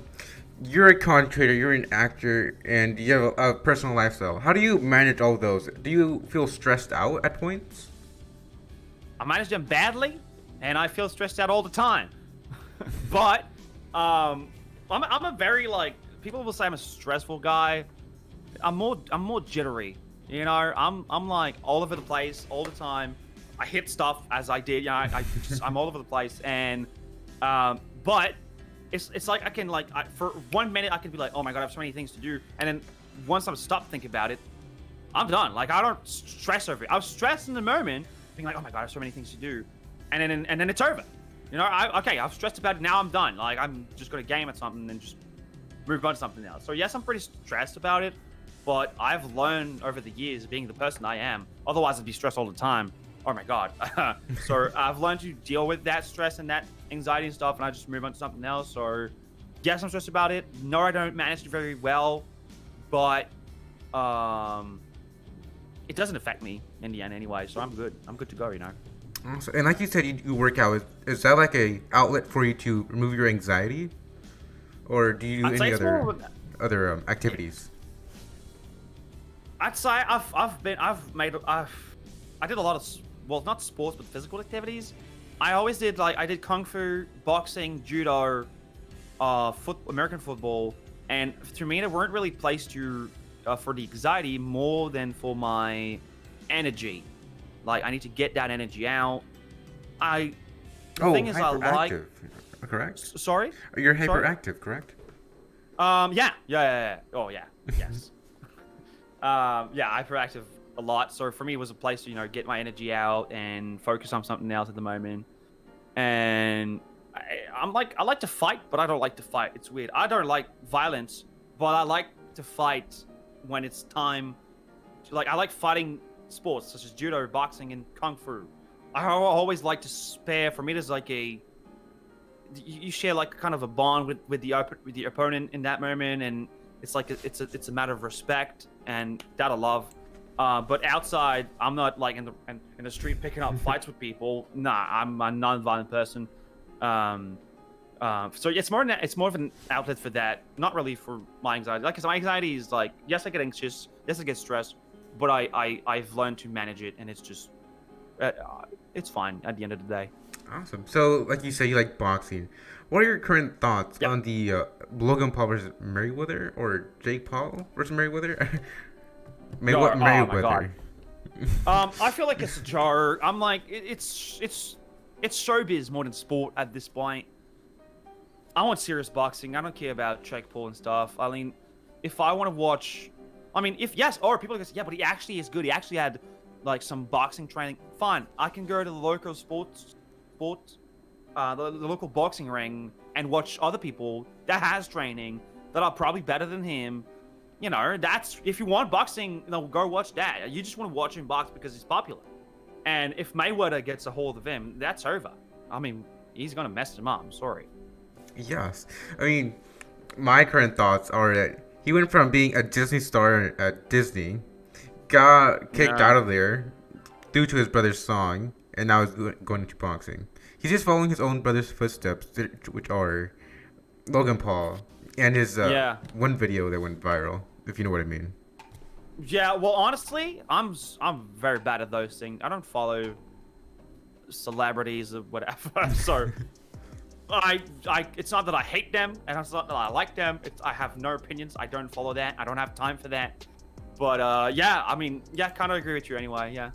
Speaker 1: you're a content creator, you're an actor, and you have a personal lifestyle. How do you manage all of those? Do you feel stressed out at points?
Speaker 2: I manage them badly, and I feel stressed out all the time. But I'm a very people will say I'm a stressful guy. I'm more jittery. I'm like all over the place all the time. I hit stuff as I did. I'm all over the place, and but it's like I can for 1 minute I can be like, oh my god, I have so many things to do, and then once I'm stopped thinking about it, I'm done. Like I don't stress over it. I was stressed in the moment, being like, oh my god, I have so many things to do, and then it's over. I've stressed about it. Now I'm done. Like I'm just gonna game at something and just move on to something else. So yes, I'm pretty stressed about it, but I've learned over the years, being the person I am. Otherwise, I'd be stressed all the time. Oh my god. So I've learned to deal with that stress and that anxiety and stuff, and I just move on to something else. So yes, I'm stressed about it. No, I don't manage it very well, but it doesn't affect me in the end anyway. So I'm good. I'm good to go.
Speaker 1: Awesome. And like you said, you work out. Is that like a outlet for you to remove your anxiety, or do you do any other activities?
Speaker 2: I'd say I did a lot of not sports but physical activities. I always did I did kung fu, boxing, judo, American football, and to me they weren't really placed for the anxiety more than for my energy. Like I need to get that energy out. The thing is,
Speaker 1: hyperactive, correct?
Speaker 2: Sorry?
Speaker 1: You're hyperactive, correct?
Speaker 2: Yeah. Oh yeah. Yes. Hyperactive a lot. So for me, it was a place to get my energy out and focus on something else at the moment. And I like to fight, but I don't like to fight. It's weird. I don't like violence, but I like to fight when it's time. I like fighting sports such as judo, boxing, and kung fu. I always like to spare. For me, there's you share kind of a bond with the opponent in that moment, and it's it's a matter of respect, and that I love. But outside, I'm not in the street picking up fights with people. Nah, I'm a non-violent person. So it's more of an outlet for that, not really for my anxiety. Because my anxiety is yes, I get anxious, yes, I get stressed, but I've learned to manage it, and it's just it's fine at the end of the day.
Speaker 1: Awesome. So, like you said, you like boxing. What are your current thoughts on the Logan Paul versus Mayweather, or Jake Paul versus Mayweather?
Speaker 2: Mayweather. I feel like it's a jar. I'm it's it's showbiz more than sport at this point. I want serious boxing. I don't care about Jake Paul and stuff. I mean, if I want to watch, I mean, if yes, or people go, yeah, but he actually is good. He actually had like some boxing training. Fine, I can go to the local the local boxing ring and watch other people that has training that are probably better than him. You know, that's if you want boxing, go watch that. You just want to watch him box because he's popular. And if Mayweather gets a hold of him, that's over. I mean, he's gonna mess him up. I'm sorry.
Speaker 1: Yes. I mean, my current thoughts are that he went from being a Disney star at Disney, got kicked out of there due to his brother's song, and now he's going into boxing. He's just following his own brother's footsteps, which are Logan Paul and his one video that went viral, if you know what I mean.
Speaker 2: Yeah, well, honestly, I'm very bad at those things. I don't follow celebrities or whatever. So it's not that I hate them, and it's not that I like them. I have no opinions. I don't follow that. I don't have time for that. But yeah, I mean, yeah, kind of agree with you anyway. Yeah.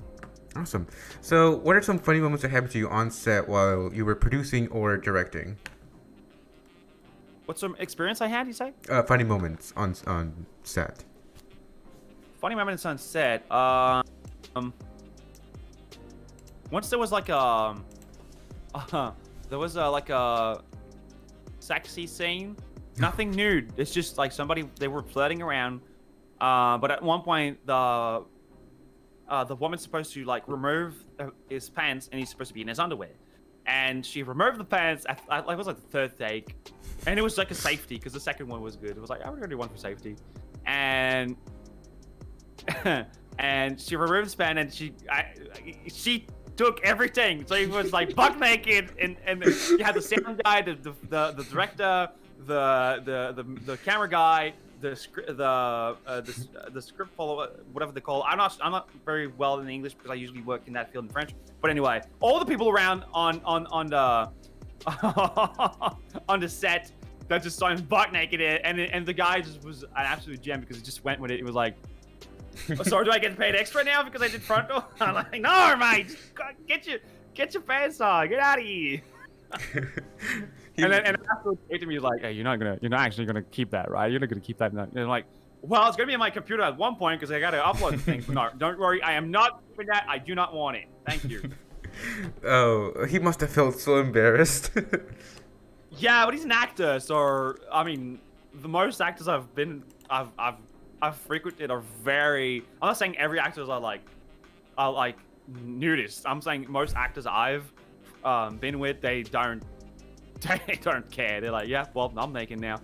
Speaker 1: Awesome. So, what are some funny moments that happened to you on set while you were producing or directing?
Speaker 2: What's some experience I had? You say?
Speaker 1: Funny moments on set.
Speaker 2: Funny moments on set. Once there was like like a sexy scene. Nothing nude. It's just like they were flirting around. But at one point the woman's supposed to like remove his pants and he's supposed to be in his underwear. And she removed the pants. It was like the third take, and it was like a safety because the second one was good. It was like, I'm gonna do one for safety, and and she removed his pants and she took everything. So he was like buck naked, and you had the sound guy, the director, the camera guy, the script follower, whatever they call it. I'm not very well in English because I usually work in that field in French. But anyway, all the people around on the on the set that just saw him butt naked, and the guy just was an absolute gem because he just went with it. He was like, oh, sorry, do I get paid extra now because I did frontal? I'm like, no, mate, just get your pants on, get out of here. And afterwards, he to me like, hey, you're not actually gonna keep that, right? You're not gonna keep that. And I'm like, well, it's gonna be on my computer at one point because I gotta upload the thing. No, don't worry, I am not keeping that. I do not want it. Thank you.
Speaker 1: Oh, he must have felt so embarrassed.
Speaker 2: Yeah, but he's an actor, so I mean, the most actors I've frequented are very. I'm not saying every actors are like nudists. I'm saying most actors I've been with, they don't care. They're like, yeah, well, I'm naked now.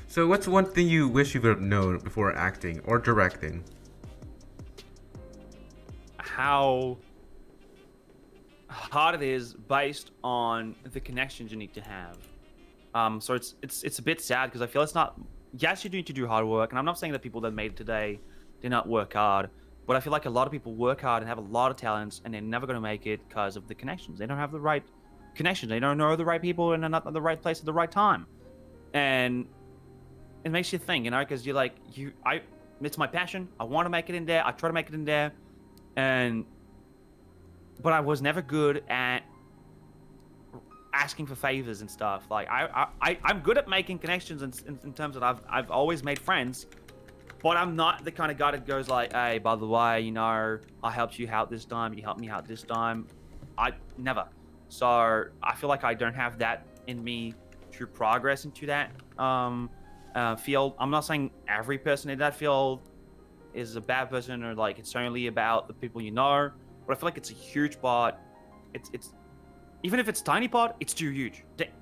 Speaker 1: So what's one thing you wish you would have known before acting or directing?
Speaker 2: How hard it is based on the connections you need to have. So it's a bit sad because I feel it's not. Yes, you need to do hard work, and I'm not saying that people that made it today did not work hard, but I feel like a lot of people work hard and have a lot of talents, and they're never going to make it because of the connections. They don't have the right connections. They don't know the right people, and they're not at the right place at the right time. And it makes you think, because you're like, it's my passion. I want to make it in there. I try to make it in there, but I was never good at asking for favors and stuff. Like I'm good at making connections in terms of I've always made friends, but I'm not the kind of guy that goes like, hey, by the way, I helped you out this time, you helped me out this time. I never. So I feel like I don't have that in me to progress into that field. I'm not saying every person in that field is a bad person or like it's only about the people you know, but I feel like it's a huge part. It's even if it's tiny part, it's too huge. You know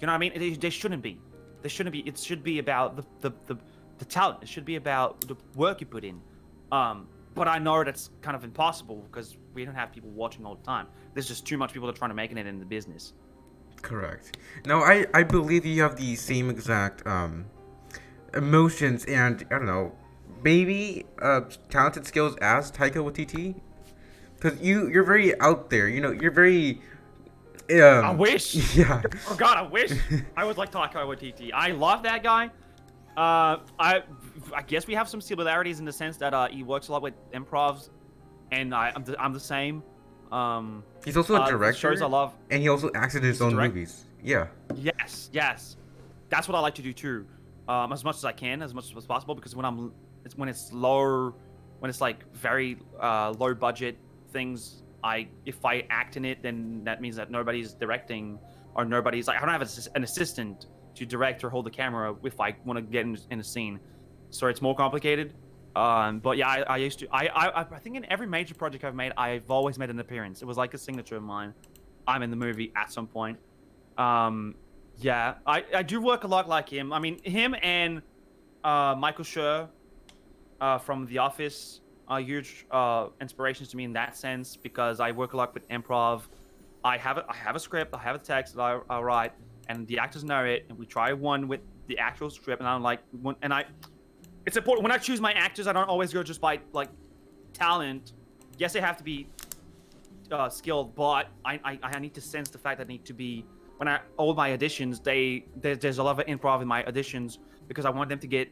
Speaker 2: what I mean? They shouldn't be. They shouldn't be. It should be about the talent. It should be about the work you put in. But I know that's kind of impossible because we don't have people watching all the time. There's just too much people that are trying to make it in the business.
Speaker 1: Correct. No, I believe you have the same exact emotions and I don't know, maybe talented skills as Taika Waititi, because you're very out there. You're very.
Speaker 2: I wish.
Speaker 1: Yeah.
Speaker 2: Oh God, I wish I was like Taika Waititi. I love that guy. I guess we have some similarities in the sense that he works a lot with improvs, and I'm the same.
Speaker 1: He's also a
Speaker 2: the
Speaker 1: director.
Speaker 2: shows I love.
Speaker 1: And he also acts in his
Speaker 2: He's a
Speaker 1: own
Speaker 2: direct-
Speaker 1: movies. Yeah.
Speaker 2: Yes, yes, that's what I like to do too. As much as I can, as much as possible, because when it's low, when it's like very low budget things, if I act in it, then that means that nobody's directing or nobody's like I don't have an assistant to direct or hold the camera if I want to get in a scene, so it's more complicated. But yeah, I used to. I think in every major project I've made, I've always made an appearance. It was like a signature of mine. I'm in the movie at some point. Yeah, I do work a lot like him. I mean, him and Michael Schur from The Office are huge inspirations to me in that sense because I work a lot with improv. I have a script, I have a text that I write, and the actors know it, and we try one with the actual script, and I'm like, it's important when I choose my actors. I don't always go just by like talent. Yes, they have to be skilled, but I need to sense the fact that I need to be. When all my auditions, there's a lot of improv in my auditions because I want them to get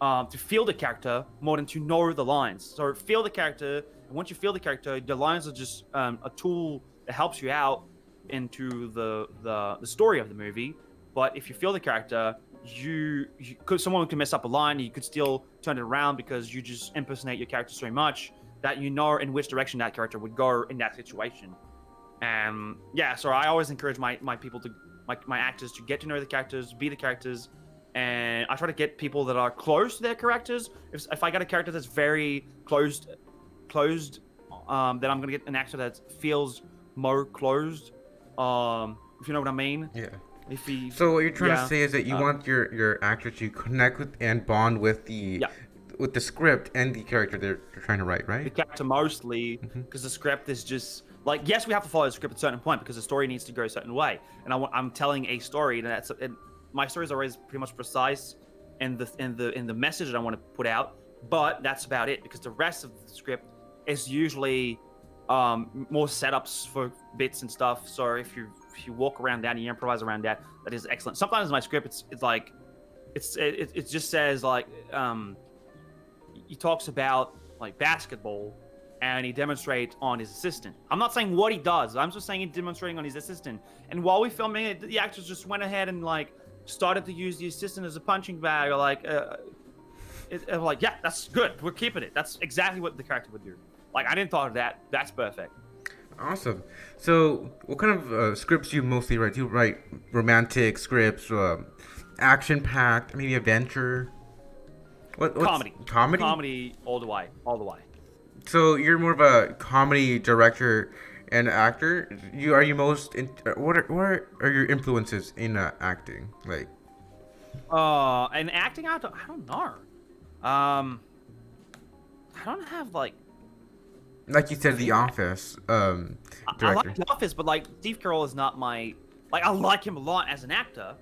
Speaker 2: to feel the character more than to know the lines. So feel the character, and once you feel the character, the lines are just a tool that helps you out into the story of the movie. But if you feel the character, you could someone could mess up a line, you could still turn it around because you just impersonate your character so much that you know in which direction that character would go in that situation. Yeah, so I always encourage my people to my actors to get to know the characters, be the characters, and I try to get people that are close to their characters. If I got a character that's very closed, then I'm gonna get an actor that feels more closed. If you know what I mean.
Speaker 1: Yeah.
Speaker 2: If he,
Speaker 1: So what you're trying
Speaker 2: yeah,
Speaker 1: to say is that you want your actor to connect with and bond with the with the script and the character they're trying to write,
Speaker 2: the
Speaker 1: right?
Speaker 2: character mostly, because the script is just like, yes, we have to follow the script at a certain point because the story needs to go a certain way, and I'm telling a story, and my stories are always pretty much precise in the message that I want to put out, but that's about it because the rest of the script is usually more setups for bits and stuff. So if you walk around that and you improvise around that, that is excellent. Sometimes in my script it's like it just says like he talks about like basketball and he demonstrates on his assistant. I'm not saying what he does, I'm just saying he's demonstrating on his assistant. And while we're filming it, the actors just went ahead and like started to use the assistant as a punching bag, or like like, yeah, that's good, we're keeping it. That's exactly what the character would do. Like, I didn't thought of that. That's perfect.
Speaker 1: Awesome. So what kind of scripts do you mostly write? Do you write romantic scripts, action-packed, maybe adventure? What's
Speaker 2: Comedy.
Speaker 1: Comedy?
Speaker 2: Comedy all the way. All the way.
Speaker 1: So you're more of a comedy director and actor. Are you most what are your influences in acting? Like,
Speaker 2: And acting, I don't know. I don't have like
Speaker 1: you said, The Office
Speaker 2: I
Speaker 1: director.
Speaker 2: like The Office, but like Steve Carell is not my like. I like him a lot as an actor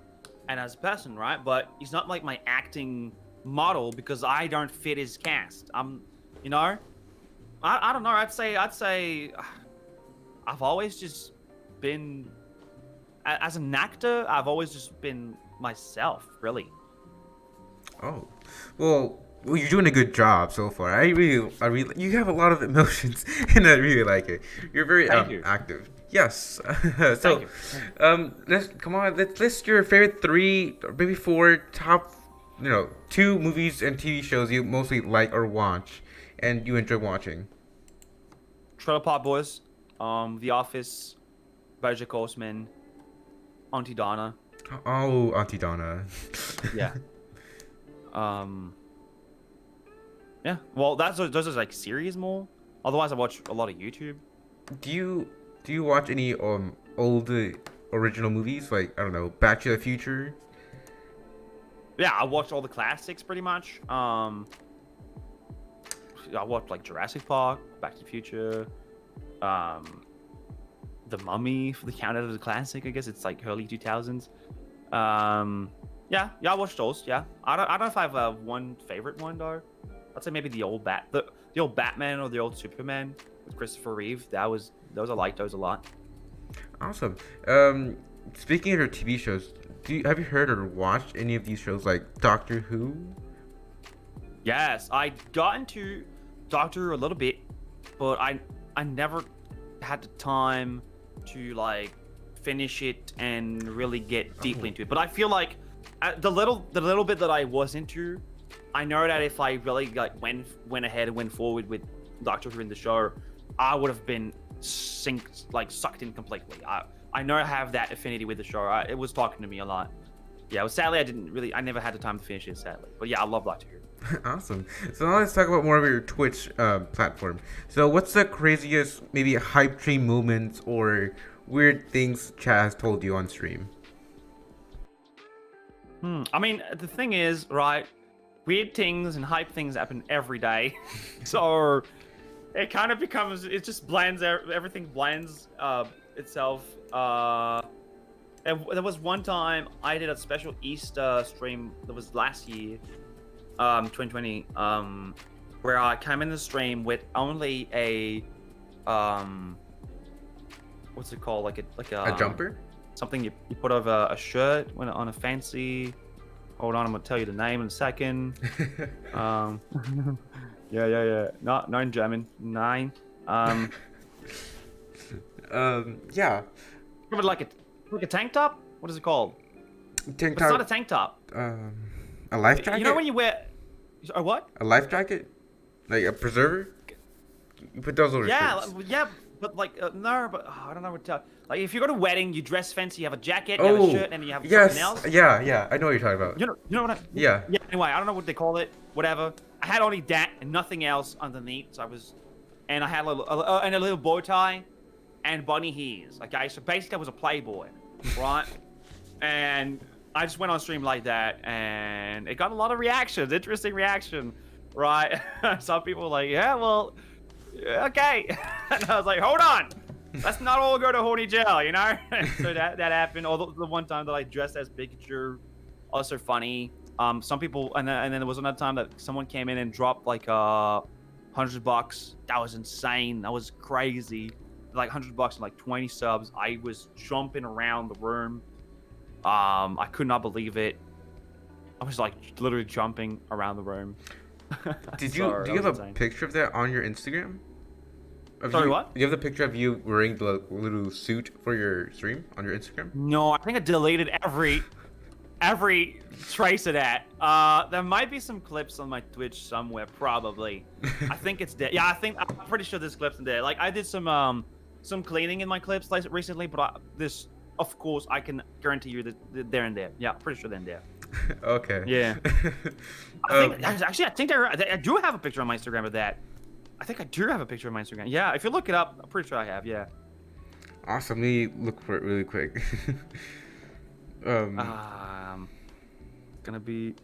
Speaker 2: and as a person, right? But he's not like my acting model because I don't fit his cast. You know, I don't know. I'd say I've always just been as an actor. I've always just been myself, really.
Speaker 1: Oh, well, you're doing a good job so far. I really, you have a lot of emotions, and I really like it. You're very
Speaker 2: Thank you.
Speaker 1: active. Yes.
Speaker 2: Thank
Speaker 1: So,
Speaker 2: you.
Speaker 1: let's list your favorite 3 or maybe 4 top, 2 movies and TV shows you mostly like or watch, and you enjoy watching.
Speaker 2: Trailer Park Boys, The Office, BoJack Horseman, Auntie Donna.
Speaker 1: Oh, Auntie Donna.
Speaker 2: Yeah. Yeah. Well, those are like series more. Otherwise, I watch a lot of YouTube.
Speaker 1: Do you watch any old original movies, like, I don't know, Back to the Future?
Speaker 2: Yeah, I watched all the classics pretty much. I watched like Jurassic Park, Back to the Future, The Mummy for the count as a classic. I guess it's like early 2000s. Yeah, I watched those. Yeah, I don't know if I have one favorite one though. I'd say maybe the old Batman or the old Superman with Christopher Reeve. Those I liked those a lot.
Speaker 1: Awesome. Speaking of your TV shows, have you heard or watched any of these shows like Doctor Who?
Speaker 2: Yes, I got into Doctor Who a little bit, but I never had the time to like finish it and really get deeply into it. But I feel like the little bit that I was into, I know that if I really like went ahead and went forward with Doctor Who in the show, I would have been sucked in completely. I know I have that affinity with the show. It was talking to me a lot. Yeah, well, sadly I never had the time to finish it, sadly. But yeah, I love Doctor Who.
Speaker 1: Awesome. So now let's talk about more of your Twitch platform. So what's the craziest, maybe hype train moments or weird things Chad has told you on stream?
Speaker 2: I mean, the thing is, right, weird things and hype things happen every day. So it kind of becomes, it just blends, everything blends itself. There was one time I did a special Easter stream that was last year, 2020, where I came in the stream with only a, what's it called? Like
Speaker 1: A jumper?
Speaker 2: Something you put over a shirt when on a fancy. Hold on, I'm gonna tell you the name in a second. Yeah. Not in German. Nine.
Speaker 1: Yeah.
Speaker 2: But like a tank top. What is it called?
Speaker 1: Tank
Speaker 2: It's not a
Speaker 1: top.
Speaker 2: tank top.
Speaker 1: A life jacket?
Speaker 2: You know when you wear a what?
Speaker 1: A life jacket? Like a preserver? You put those over
Speaker 2: Yeah,
Speaker 1: shirts.
Speaker 2: yeah, but like no, but I don't know what to tell. Like if you go to a wedding, you dress fancy, you have a jacket, you have a shirt, and you have something else.
Speaker 1: Yeah, I know what you're talking about.
Speaker 2: You know what?
Speaker 1: Yeah.
Speaker 2: Yeah. Anyway, I don't know what they call it. Whatever. I had only that and nothing else underneath. So and I had a little bow tie, and bunny ears. Okay, so basically I was a playboy, right? And I just went on stream like that, and it got a lot of reactions. Interesting reaction, right? Some people were like, yeah, well, okay. And I was like, hold on. Let's not all go to horny jail, you know? So that happened. Although the one time that I dressed as Pikachu, also funny. Some people, and then there was another time that someone came in and dropped like $100. That was insane. That was crazy. Like $100 and like 20 subs. I was jumping around the room. I could not believe it. I was like literally jumping around the room.
Speaker 1: Do you
Speaker 2: Sorry,
Speaker 1: have
Speaker 2: that was
Speaker 1: a
Speaker 2: insane.
Speaker 1: picture of that on your Instagram?
Speaker 2: Sorry, what?
Speaker 1: Do you have the picture of you wearing the little suit for your stream on your Instagram?
Speaker 2: No, I think I deleted every trace of that. There might be some clips on my Twitch somewhere, probably. I think it's there. Yeah, I'm pretty sure there's clips in there. Like I did some cleaning in my clips like recently, but of course, I can guarantee you that they're in there. Yeah, pretty sure they're in there.
Speaker 1: Okay.
Speaker 2: Yeah. I think I do have a picture on my Instagram of that. I think I do have a picture of my Instagram. Yeah, if you look it up, I'm pretty sure I have. Yeah.
Speaker 1: Awesome. Let me look for it really quick.
Speaker 2: Gonna be.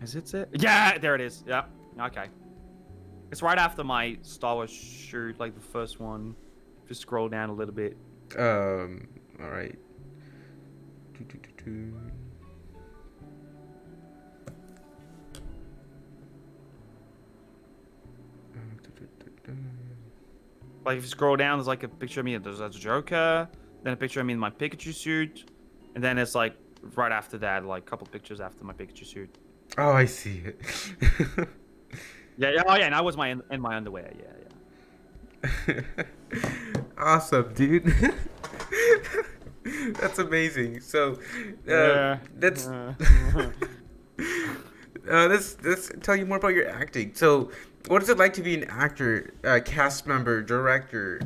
Speaker 2: Is it? Yeah, there it is. Yeah. Okay. It's right after my Star Wars shoot, like the first one. Just scroll down a little bit.
Speaker 1: All right.
Speaker 2: Like if you scroll down, there's like a picture of me as a Joker, then a picture of me in my Pikachu suit, and then it's like right after that, like a couple pictures after my Pikachu suit.
Speaker 1: Oh, I see it.
Speaker 2: Yeah. Oh yeah, and I was in my underwear. Yeah.
Speaker 1: Awesome, dude. That's amazing. So, let's tell you more about your acting. So, what is it like to be an actor, cast member, director,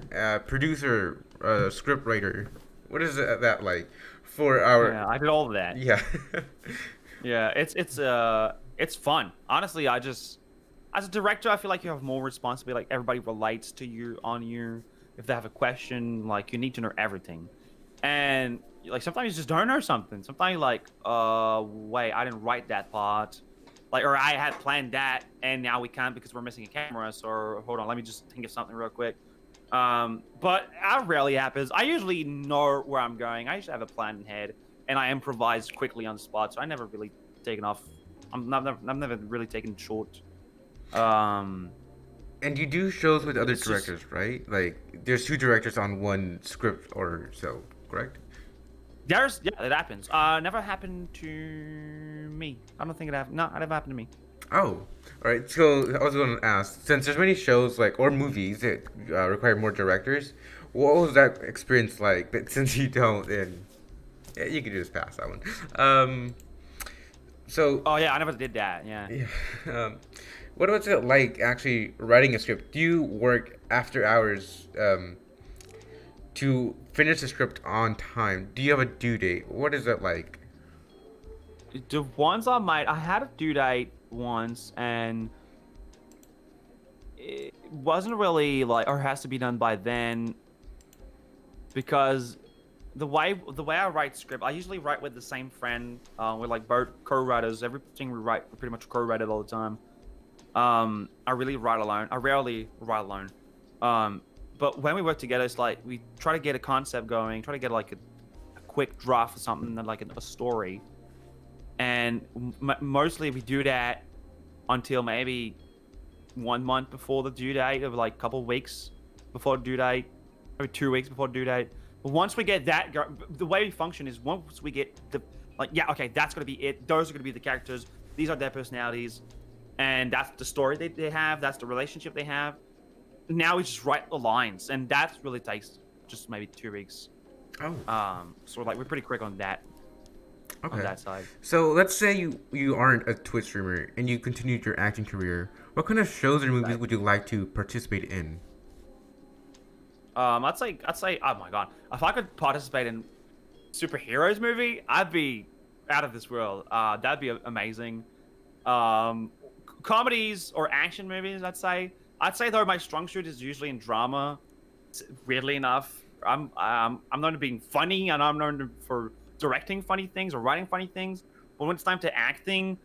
Speaker 1: producer, script writer? What is that like for our?
Speaker 2: Yeah, I did all of that.
Speaker 1: Yeah.
Speaker 2: Yeah, it's fun. Honestly, as a director, I feel like you have more responsibility. Like everybody relates to you on you. If they have a question, like you need to know everything. And like sometimes you just don't know something. Sometimes you're like, wait, I didn't write that part. Like, or I had planned that and now we can't because we're missing a camera. So hold on, let me just think of something real quick. But that rarely happens. I usually know where I'm going. I usually have a plan in head and I improvise quickly on the spot. So I never really taken off. I've never really taken short.
Speaker 1: And you do shows with other directors, right? Like, there's 2 directors on one script or so, correct?
Speaker 2: Yeah, it happens. Never happened to me. I don't think it happened. No, it never happened to me.
Speaker 1: Oh, all right. So I was going to ask, since there's many shows like or movies that require more directors, what was that experience like? But since you don't, then yeah, you could just pass that one. So
Speaker 2: Oh yeah, I never did that. Yeah.
Speaker 1: yeah, what was it like actually writing a script? Do you work after hours to finish the script on time? Do you have a due date? What is that like?
Speaker 2: The ones I made, I had a due date once, and it wasn't really like, or has to be done by then, because the way I write script, I usually write with the same friend. We're like both co-writers. Everything we write, we pretty much co-write it all the time. I really write alone. I rarely write alone. But when we work together, it's like we try to get a concept going, try to get like a quick draft or something, like a story. And mostly we do that until maybe 1 month before the due date, or like a couple weeks before due date, maybe 2 weeks before due date. But once we get that, the way we function is once we get yeah, okay, that's gonna be it. Those are gonna be the characters. These are their personalities, and that's the story they have. That's the relationship they have. Now we just write the lines, and that really takes just maybe 2 weeks.
Speaker 1: Oh.
Speaker 2: So like we're pretty quick on that.
Speaker 1: Okay.
Speaker 2: On that side.
Speaker 1: So let's say you aren't a Twitch streamer and you continued your acting career. What kind of shows or movies would you like to participate in?
Speaker 2: I'd say, oh my god, if I could participate in superheroes movie, I'd be out of this world. That'd be amazing. Comedies or action movies, I'd say though my strong suit is usually in drama. Weirdly enough, I'm known to being funny, and I'm known for directing funny things or writing funny things. But when it's time to acting,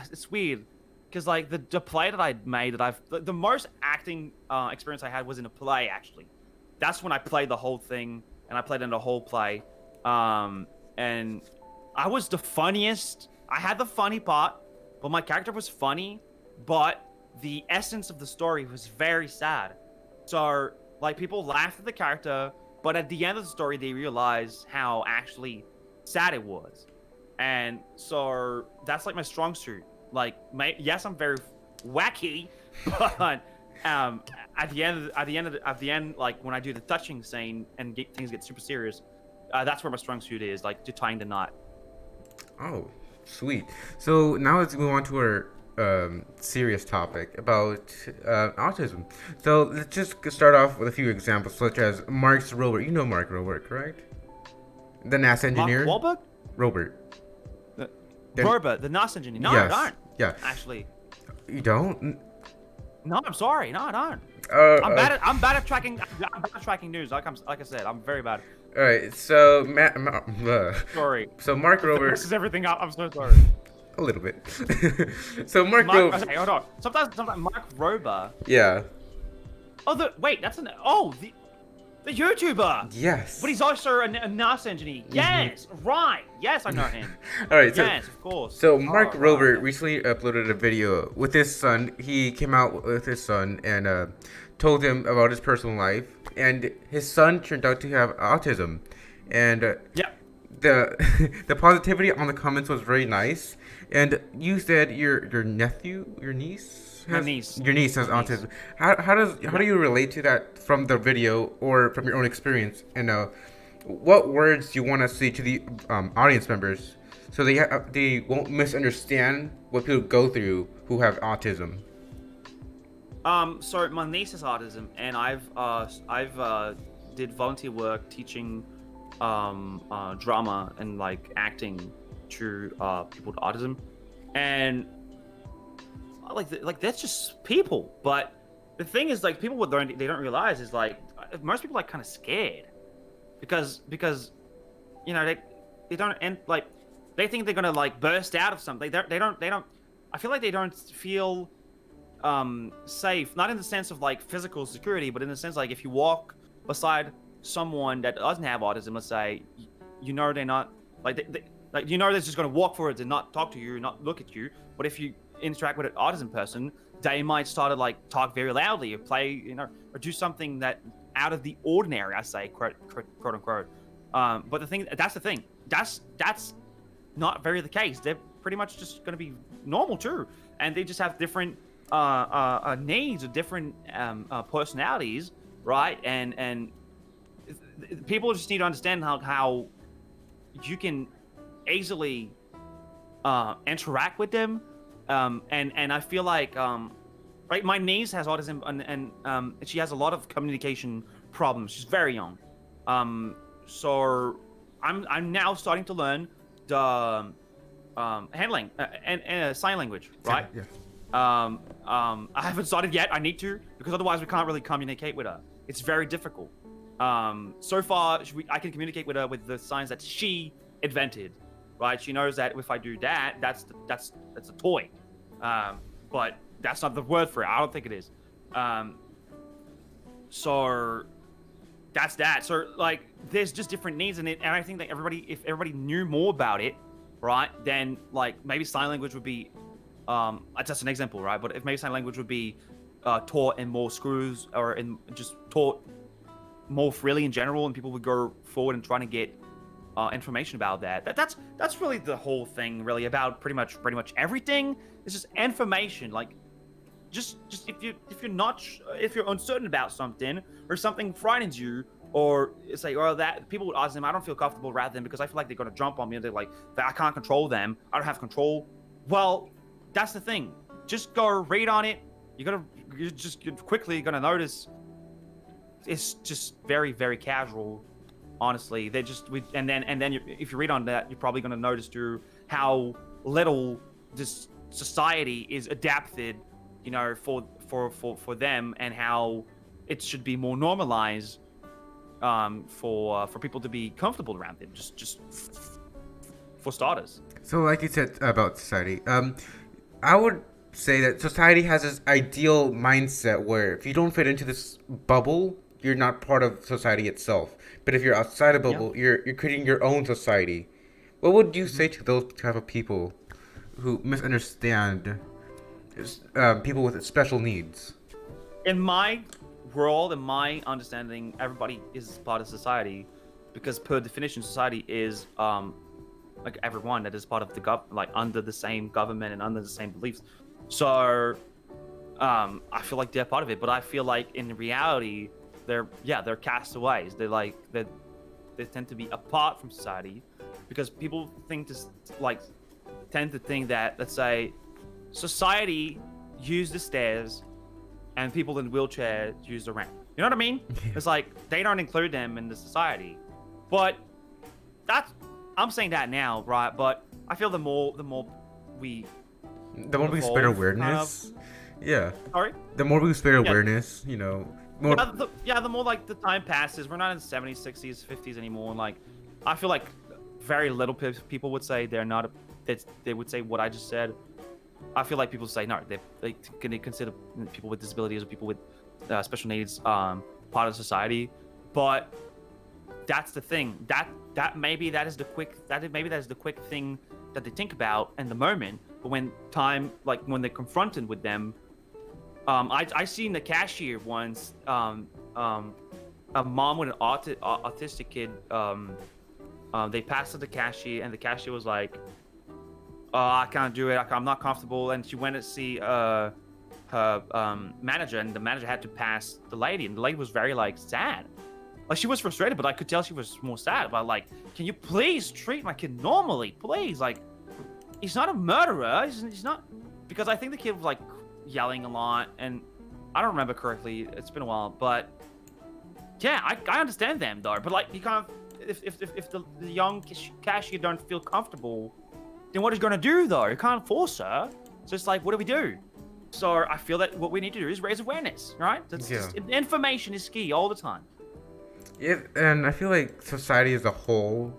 Speaker 2: it's weird, because like the play that I made, the most acting experience I had was in a play. Actually, that's when I played the whole thing, and I played in the whole play. And I was the funniest. I had the funny part, but my character was funny, but the essence of the story was very sad. So like people laughed at the character, but at the end of the story, they realize how actually sad it was. And so that's like my strong suit. Like, yes, I'm very wacky, but at the end, like when I do the touching scene and things get super serious, that's where my strong suit is, like to tying the knot.
Speaker 1: Oh, sweet. So now let's move on to our serious topic about autism. So let's just start off with a few examples, such as Mark Rober. You know Mark Rober, correct? The NASA engineer.
Speaker 2: Mark Wahlberg?
Speaker 1: Robert.
Speaker 2: Robert, the NASA engineer. No,
Speaker 1: yes.
Speaker 2: I don't.
Speaker 1: Yeah.
Speaker 2: Actually.
Speaker 1: You don't?
Speaker 2: No, I'm sorry. No, I don't. I'm bad at tracking. I'm bad at tracking news. Like I said, I'm very bad.
Speaker 1: All right. So
Speaker 2: Sorry.
Speaker 1: So Mark Rober.
Speaker 2: This is everything up. I'm so sorry.
Speaker 1: A little bit. So Mark Rober.
Speaker 2: Okay, hold on. Sometimes Mark Rober.
Speaker 1: Yeah.
Speaker 2: Oh, the YouTuber.
Speaker 1: Yes.
Speaker 2: But he's also a NASA engineer. Yes, right. Yes, I know him.
Speaker 1: All right. So,
Speaker 2: yes, of course.
Speaker 1: So Mark Rober recently uploaded a video with his son. He came out with his son and told him about his personal life, and his son turned out to have autism, and
Speaker 2: yeah.
Speaker 1: The positivity on the comments was very nice. And you said your niece has autism. How do you relate to that from the video or from your own experience? And what words do you want to say to the audience members so they won't misunderstand what people go through who have autism?
Speaker 2: So my niece has autism, and I've did volunteer work teaching drama and like acting to people with autism, and like that's just people. But the thing is, like, people they don't realize is like most people are like kind of scared because you know they don't, and like they think they're gonna like burst out of something. They don't. I feel like they don't feel safe, not in the sense of like physical security, but in the sense like if you walk beside someone that doesn't have autism, let's say, you know they're not like like you know they're just going to walk forwards and not talk to you, not look at you. But if you interact with an autism person, they might start to like talk very loudly or play, you know, or do something that out of the ordinary, I say, quote unquote. But that's the thing, that's not very the case. They're pretty much just going to be normal too, and they just have different needs or different personalities, right? And people just need to understand how you can easily interact with them, and I feel like right, my niece has autism, and she has a lot of communication problems. She's very young, so I'm now starting to learn the handling and sign language, right?
Speaker 1: Yeah.
Speaker 2: I haven't started yet. I need to, because otherwise we can't really communicate with her. It's very difficult. So far, I can communicate with her with the signs that she invented, right? She knows that if I do that, that's a toy, but that's not the word for it. I don't think it is. So that's that. So like, there's just different needs in it, and I think that if everybody knew more about it, right, then like maybe sign language would be, just an example, right? But if maybe sign language would be taught in more schools or just taught more freely in general, and people would go forward and trying to get information about that's really the whole thing, really, about pretty much everything. It's just information. Like, just if you're uncertain about something, or something frightens you, or it's like, or that people would ask them, I don't feel comfortable around them because I feel like they're gonna jump on me, and they're like, I can't control them, I don't have control. Well, that's the thing. Just go read on it. You're quickly gonna notice it's just very, very casual. Honestly, and then if you read on that, you're probably gonna notice too how little this society is adapted, for them, and how it should be more normalized for people to be comfortable around it. Just for starters.
Speaker 1: So, like you said about society, I would say that society has this ideal mindset where if you don't fit into this bubble, you're not part of society itself. But if you're outside of the bubble, you're creating your own society. What would you say to those type of people who misunderstand people with special needs?
Speaker 2: In my world, in my understanding, everybody is part of society, because per definition, society is like everyone that is part of the like under the same government and under the same beliefs. So I feel like they're part of it, but I feel like in reality they're castaways. They tend to be apart from society, because people tend to think that, let's say, society use the stairs and people in wheelchairs use the ramp. You know what I mean? It's like they don't include them in the society. But I'm saying that now, right? But I feel the more we
Speaker 1: spread awareness,
Speaker 2: Sorry?
Speaker 1: The more we spread awareness, more.
Speaker 2: The more like the time passes, we're not in the 70s, 60s, 50s anymore. And like, I feel like very little people would say they would say what I just said. I feel like people say no, they consider people with disabilities or people with special needs part of society. But that's the thing. That maybe that is the quick thing that they think about in the moment. But when they're confronted with them, I seen the cashier once. A mom with an autistic kid. They passed to the cashier, and the cashier was like, I can't do it. I'm not comfortable. And she went to see her manager, and the manager had to pass the lady, and the lady was very sad. Like, she was frustrated, but I could tell she was more sad about, like, can you please treat my kid normally, please? Like, he's not a murderer. He's not, because I think the kid was like yelling a lot, and I don't remember correctly. It's been a while, but yeah, I understand them though. But like, you can't, if the young cashier don't feel comfortable, then what is going to do though? You can't force her. So it's like, what do we do? So I feel that what we need to do is raise awareness, right? Information is key all the time.
Speaker 1: Yeah, and I feel like society as a whole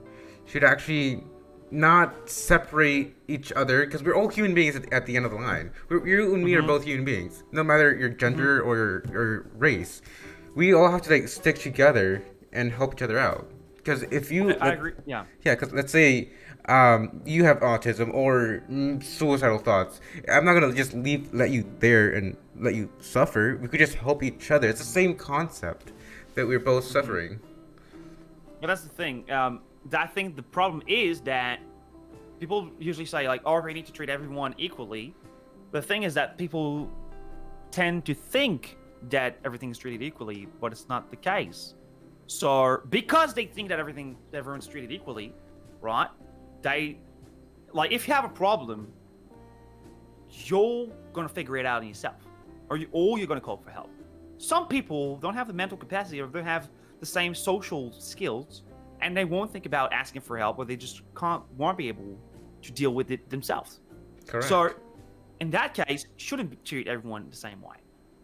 Speaker 1: should actually not separate each other, because we're all human beings at the end of the line. You and me are both human beings, no matter your gender or your race. We all have to stick together and help each other out. Because if you,
Speaker 2: I agree. Yeah.
Speaker 1: Yeah, because let's say you have autism or suicidal thoughts. I'm not gonna just let you there and let you suffer. We could just help each other. It's the same concept that we're both suffering.
Speaker 2: Yeah, that's the thing. I think the problem is that people usually say like, oh, we need to treat everyone equally. The thing is that people tend to think that everything's treated equally, but it's not the case. So because they think that everyone's treated equally, right? They like if you have a problem, you're gonna figure it out in yourself, or you're gonna call for help. Some people don't have the mental capacity, or they have the same social skills, and they won't think about asking for help, or they just won't be able to deal with it themselves.
Speaker 1: Correct.
Speaker 2: So, in that case, shouldn't treat everyone the same way.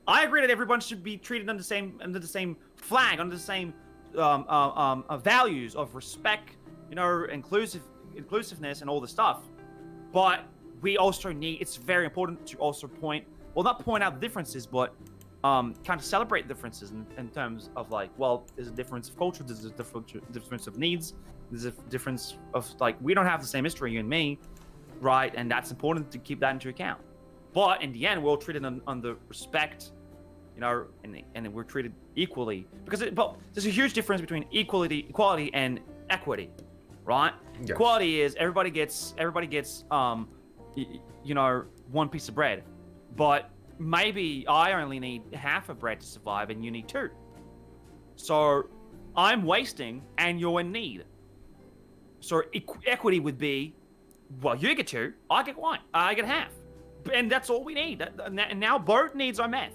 Speaker 2: I agree that everyone should be treated under the same flag, under the same values of respect, inclusiveness, and all the stuff. But we also need. It's very important to also not point out differences, but kind of celebrate differences in terms of like, well, there's a difference of culture, there's a difference of needs, there's a difference of like, we don't have the same history, you and me, right? And that's important to keep that into account. But in the end, we're all treated under respect, and we're treated equally but there's a huge difference between equality and equity, right?
Speaker 1: Yes.
Speaker 2: Equality is everybody gets one piece of bread, but maybe I only need half a bread to survive and you need two. So I'm wasting and you're in need. So equity would be, well, you get two, I get one, I get half. And that's all we need. And now both needs are met.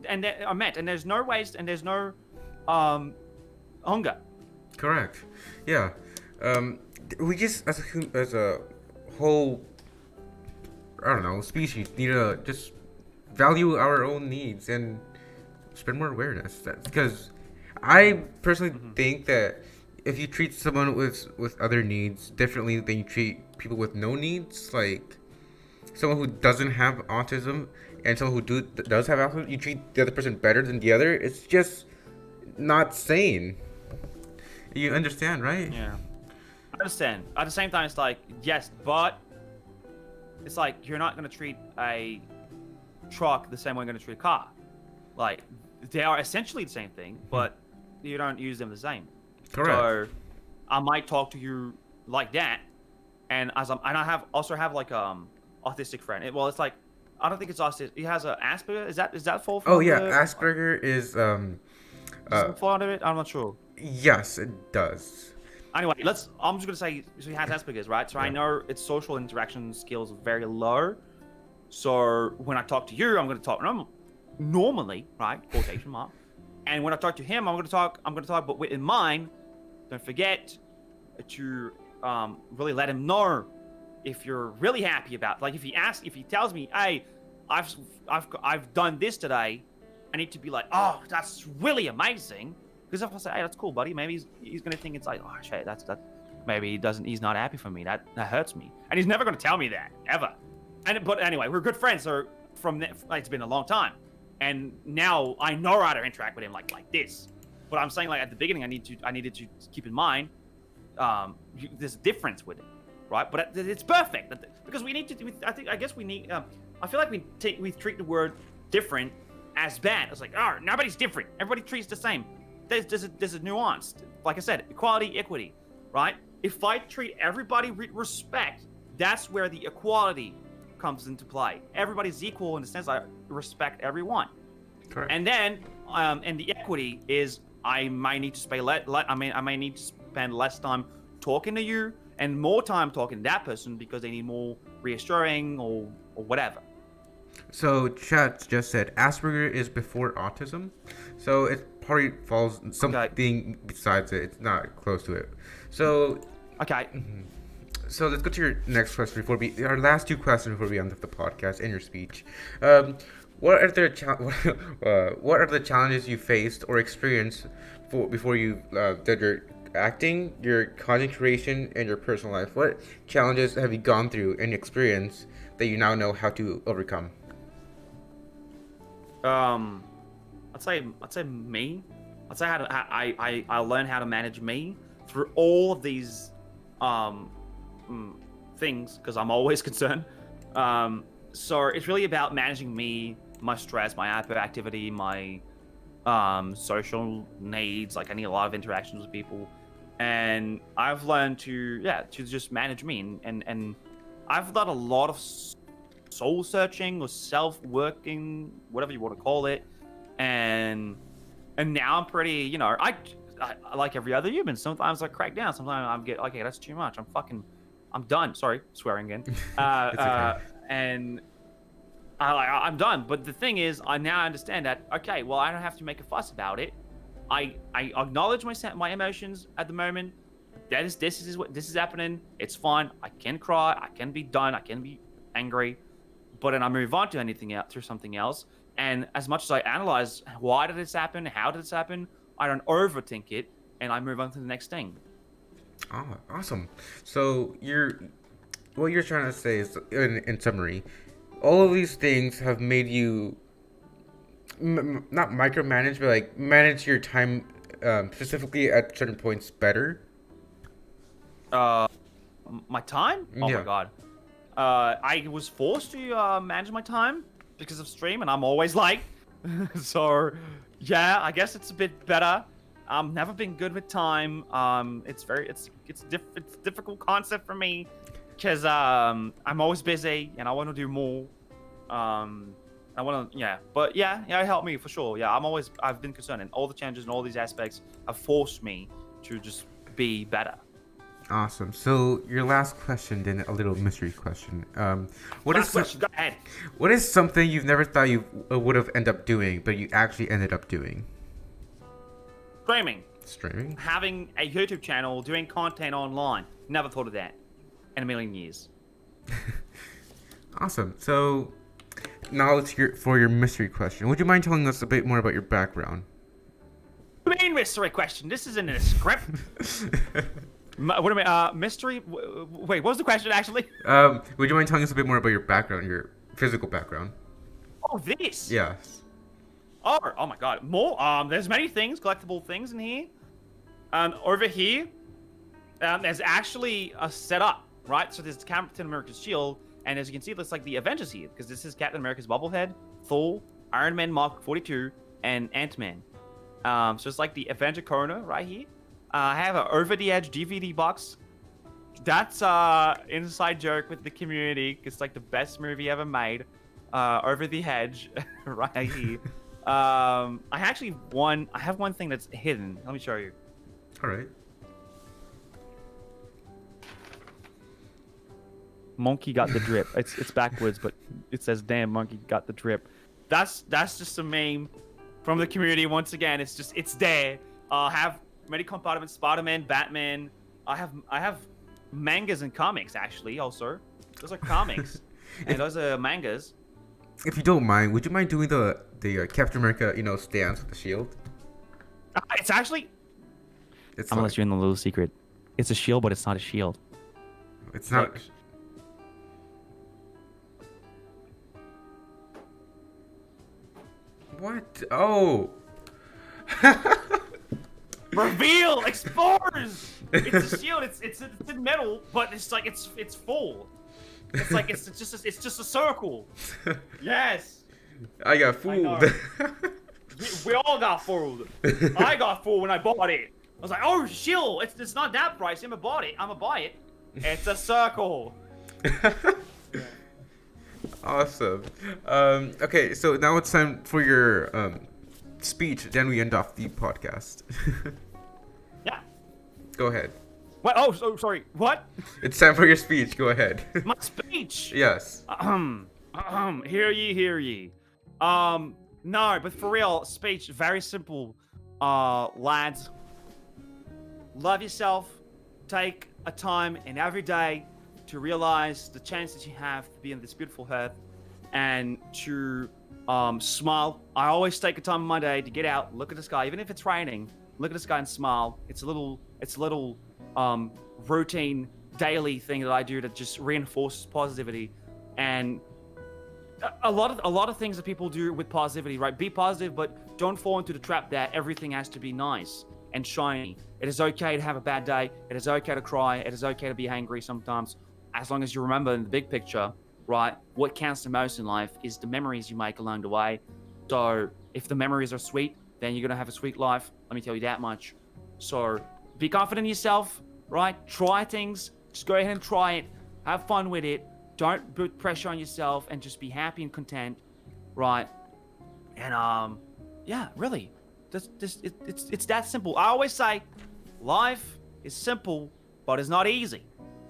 Speaker 2: And there's no waste and there's no hunger.
Speaker 1: Correct. Yeah. We just, as a whole, I don't know, species, need to just value our own needs and spread more awareness. Because I personally think that if you treat someone with other needs differently than you treat people with no needs, like someone who doesn't have autism and someone who does have autism, you treat the other person better than the other, it's just not sane. You understand, right?
Speaker 2: Yeah. I understand. At the same time, it's like, yes, but it's like you're not going to treat a truck the same way you're going to treat a car. Like, they are essentially the same thing, but you don't use them the same.
Speaker 1: Correct.
Speaker 2: So I might talk to you like that, and I also have like autistic friend. It's like, I don't think it's autistic. He has a Asperger. Is that fall?
Speaker 1: Oh yeah, Asperger is
Speaker 2: does it fall under it? I'm not sure.
Speaker 1: Yes, it does.
Speaker 2: Anyway, I'm just gonna say he has Asperger's, right? So I know its social interaction skills are very low. So when I talk to you, I'm gonna talk normally, right? Quotation mark. And when I talk to him, I'm gonna talk, but with in mind, don't forget to really let him know if you're really happy about, like, if he tells me, hey, I've done this today, I need to be like, oh, that's really amazing. Because if I say, hey, that's cool, buddy, maybe he's gonna think it's like, oh shit, that's maybe he's not happy for me. That hurts me, and he's never gonna tell me that ever. But anyway, we're good friends. So it's been a long time, and now I know how to interact with him like this. But I'm saying, like, at the beginning, I needed to keep in mind there's a difference with it, right? But it's perfect because we need to. I guess we need. I feel like we treat the word different as bad. It's like, oh, nobody's different. Everybody treats the same. There's a nuance. Like I said, equality, equity, right? If I treat everybody with respect, that's where the equality comes into play. Everybody's equal in the sense I respect everyone.
Speaker 1: Correct.
Speaker 2: And then, and the equity is I might need to I may need to spend less time talking to you and more time talking to that person because they need more reassuring or whatever.
Speaker 1: So chat just said Asperger is before autism, so it probably falls something besides it. It's not close to it. So
Speaker 2: okay.
Speaker 1: So let's go to your next question our last two questions before we end up the podcast and your speech. What are the challenges you faced or experienced before you did your acting, your content creation, and your personal life? What challenges have you gone through and experienced that you now know how to overcome?
Speaker 2: I'd say me. I'd say I learned how to manage me through all of these things because I'm always concerned. So it's really about managing me, my stress, my hyperactivity, my social needs. Like, I need a lot of interactions with people, and I've learned to just manage me and I've done a lot of soul searching or self-working, whatever you want to call it, and now I'm pretty, you know, I like every other human. Sometimes I crack down. Sometimes I'm get okay, that's too much. I'm done. Sorry, swearing again.
Speaker 1: It's okay.
Speaker 2: And I'm done. But the thing is, I now understand that. Okay, well, I don't have to make a fuss about it. I acknowledge my emotions at the moment. This is happening. It's fine. I can cry. I can be done. I can be angry. But then I move on to anything else, to something else. And as much as I analyze why did this happen, how did this happen, I don't overthink it, and I move on to the next thing.
Speaker 1: Oh, awesome. So what you're trying to say is, in summary, all of these things have made you not micromanage, but like manage your time, specifically at certain points better.
Speaker 2: My time? Oh
Speaker 1: Yeah.
Speaker 2: my god. I was forced to manage my time because of stream, and I'm always like, so yeah, I guess it's a bit better. Never been good with time. It's difficult concept for me because I'm always busy and I want to do more. I want to, yeah, but yeah, it helped me for sure. Yeah, I've been concerned, and all the changes and all these aspects have forced me to just be better.
Speaker 1: Awesome. So your last question, then a little mystery question.
Speaker 2: Last question, go ahead.
Speaker 1: What is something you've never thought you would have ended up doing, but you actually ended up doing?
Speaker 2: Streaming.
Speaker 1: Streaming?
Speaker 2: Having a YouTube channel, doing content online. Never thought of that in a million years.
Speaker 1: Awesome. So now let's hear for your mystery question. Would you mind telling us a bit more about your background?
Speaker 2: What do you mean mystery question? This isn't in a script. What do I mean? Mystery? Wait, what was the question actually?
Speaker 1: Would you mind telling us a bit more about your background, your physical background?
Speaker 2: Oh, this?
Speaker 1: Yes.
Speaker 2: Oh my god. More? There's many things, collectible things in here. Over here, there's actually a setup, right? So there's Captain America's shield, and as you can see, it looks like the Avengers here, because this is Captain America's bobblehead, Thor, Iron Man Mark 42, and Ant-Man. So it's like the Avenger Corona right here. I have an Over the Edge DVD box. That's inside joke with the community. It's like the best movie ever made. Over the Edge, right here. I have one thing that's hidden. Let me show you.
Speaker 1: All right.
Speaker 2: Monkey got the drip. It's backwards, but it says "Damn, monkey got the drip." That's just a meme from the community. Once again, it's there. Have many compartments: Spider-Man, Batman. I have mangas and comics actually. Also, those are comics, and those are mangas.
Speaker 1: If you don't mind, would you mind doing the Captain America, stance with the shield?
Speaker 2: It's actually.
Speaker 1: It's
Speaker 2: I'm gonna
Speaker 1: like,
Speaker 2: let you in the little secret. It's a shield, but it's not a shield.
Speaker 1: It's not.
Speaker 2: Look.
Speaker 1: What? Oh.
Speaker 2: Reveal, expose. It's a shield. It's in metal, but it's like it's full. It's like it's just a circle. Yes.
Speaker 1: I got fooled.
Speaker 2: We all got fooled. I got fooled when I bought it. I was like, oh, shield. It's not that price. I'm gonna buy it. It's a circle.
Speaker 1: Awesome. Okay, so now it's time for your speech. Then we end off the podcast.
Speaker 2: Yeah.
Speaker 1: Go ahead.
Speaker 2: What? Oh, so sorry. What?
Speaker 1: It's time for your speech. Go ahead.
Speaker 2: My speech.
Speaker 1: Yes.
Speaker 2: Hear ye, hear ye. No, but for real, speech, very simple. Lads, love yourself. Take a time in every day to realize the chance that you have to be in this beautiful earth and to smile. I always take a time in my day to get out, look at the sky, even if it's raining, look at the sky and smile. It's a little routine daily thing that I do that just reinforces positivity. And a lot of things that people do with positivity, right? Be positive, but don't fall into the trap that everything has to be nice and shiny. It is okay to have a bad day. It is okay to cry. It is okay to be angry sometimes, as long as you remember in the big picture, right? What counts the most in life is the memories you make along the way. So if the memories are sweet, then you're gonna have a sweet life. Let me tell you that much. So be confident in yourself, right? Try things. Just go ahead and try it. Have fun with it. don't put pressure on yourself and just be happy and content, right? And yeah, really, it's that simple. I always say, life is simple, but it's not easy.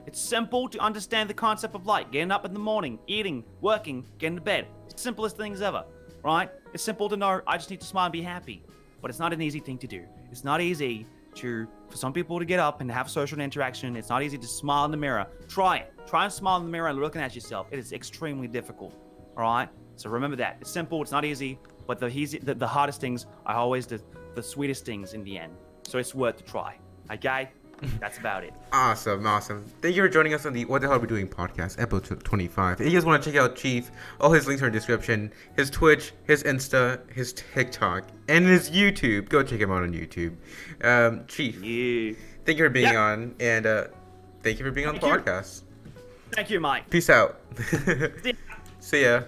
Speaker 2: It's simple to understand the concept of light. Getting up in the morning, eating, working, getting to bed. It's the simplest things ever, right? It's simple to know I just need to smile and be happy. But it's not an easy thing to do. It's not easy for some people to get up and have social interaction. It's not easy to smile in the mirror. Try it. Try and smile in the mirror and looking at yourself. It is extremely difficult, all right? So remember that. It's simple, it's not easy, but the hardest things are always the sweetest things in the end. So it's worth the try, okay? That's about it.
Speaker 1: Awesome. Thank you for joining us on the What the Hell Are We Doing podcast, episode 25. If you guys want to check out Chief, all his links are in the description. His Twitch, his Insta, his TikTok, and his YouTube. Go check him out on YouTube. Chief, thank you for being on, and thank you for being on the podcast.
Speaker 2: Thank you, Mike.
Speaker 1: Peace out. See ya.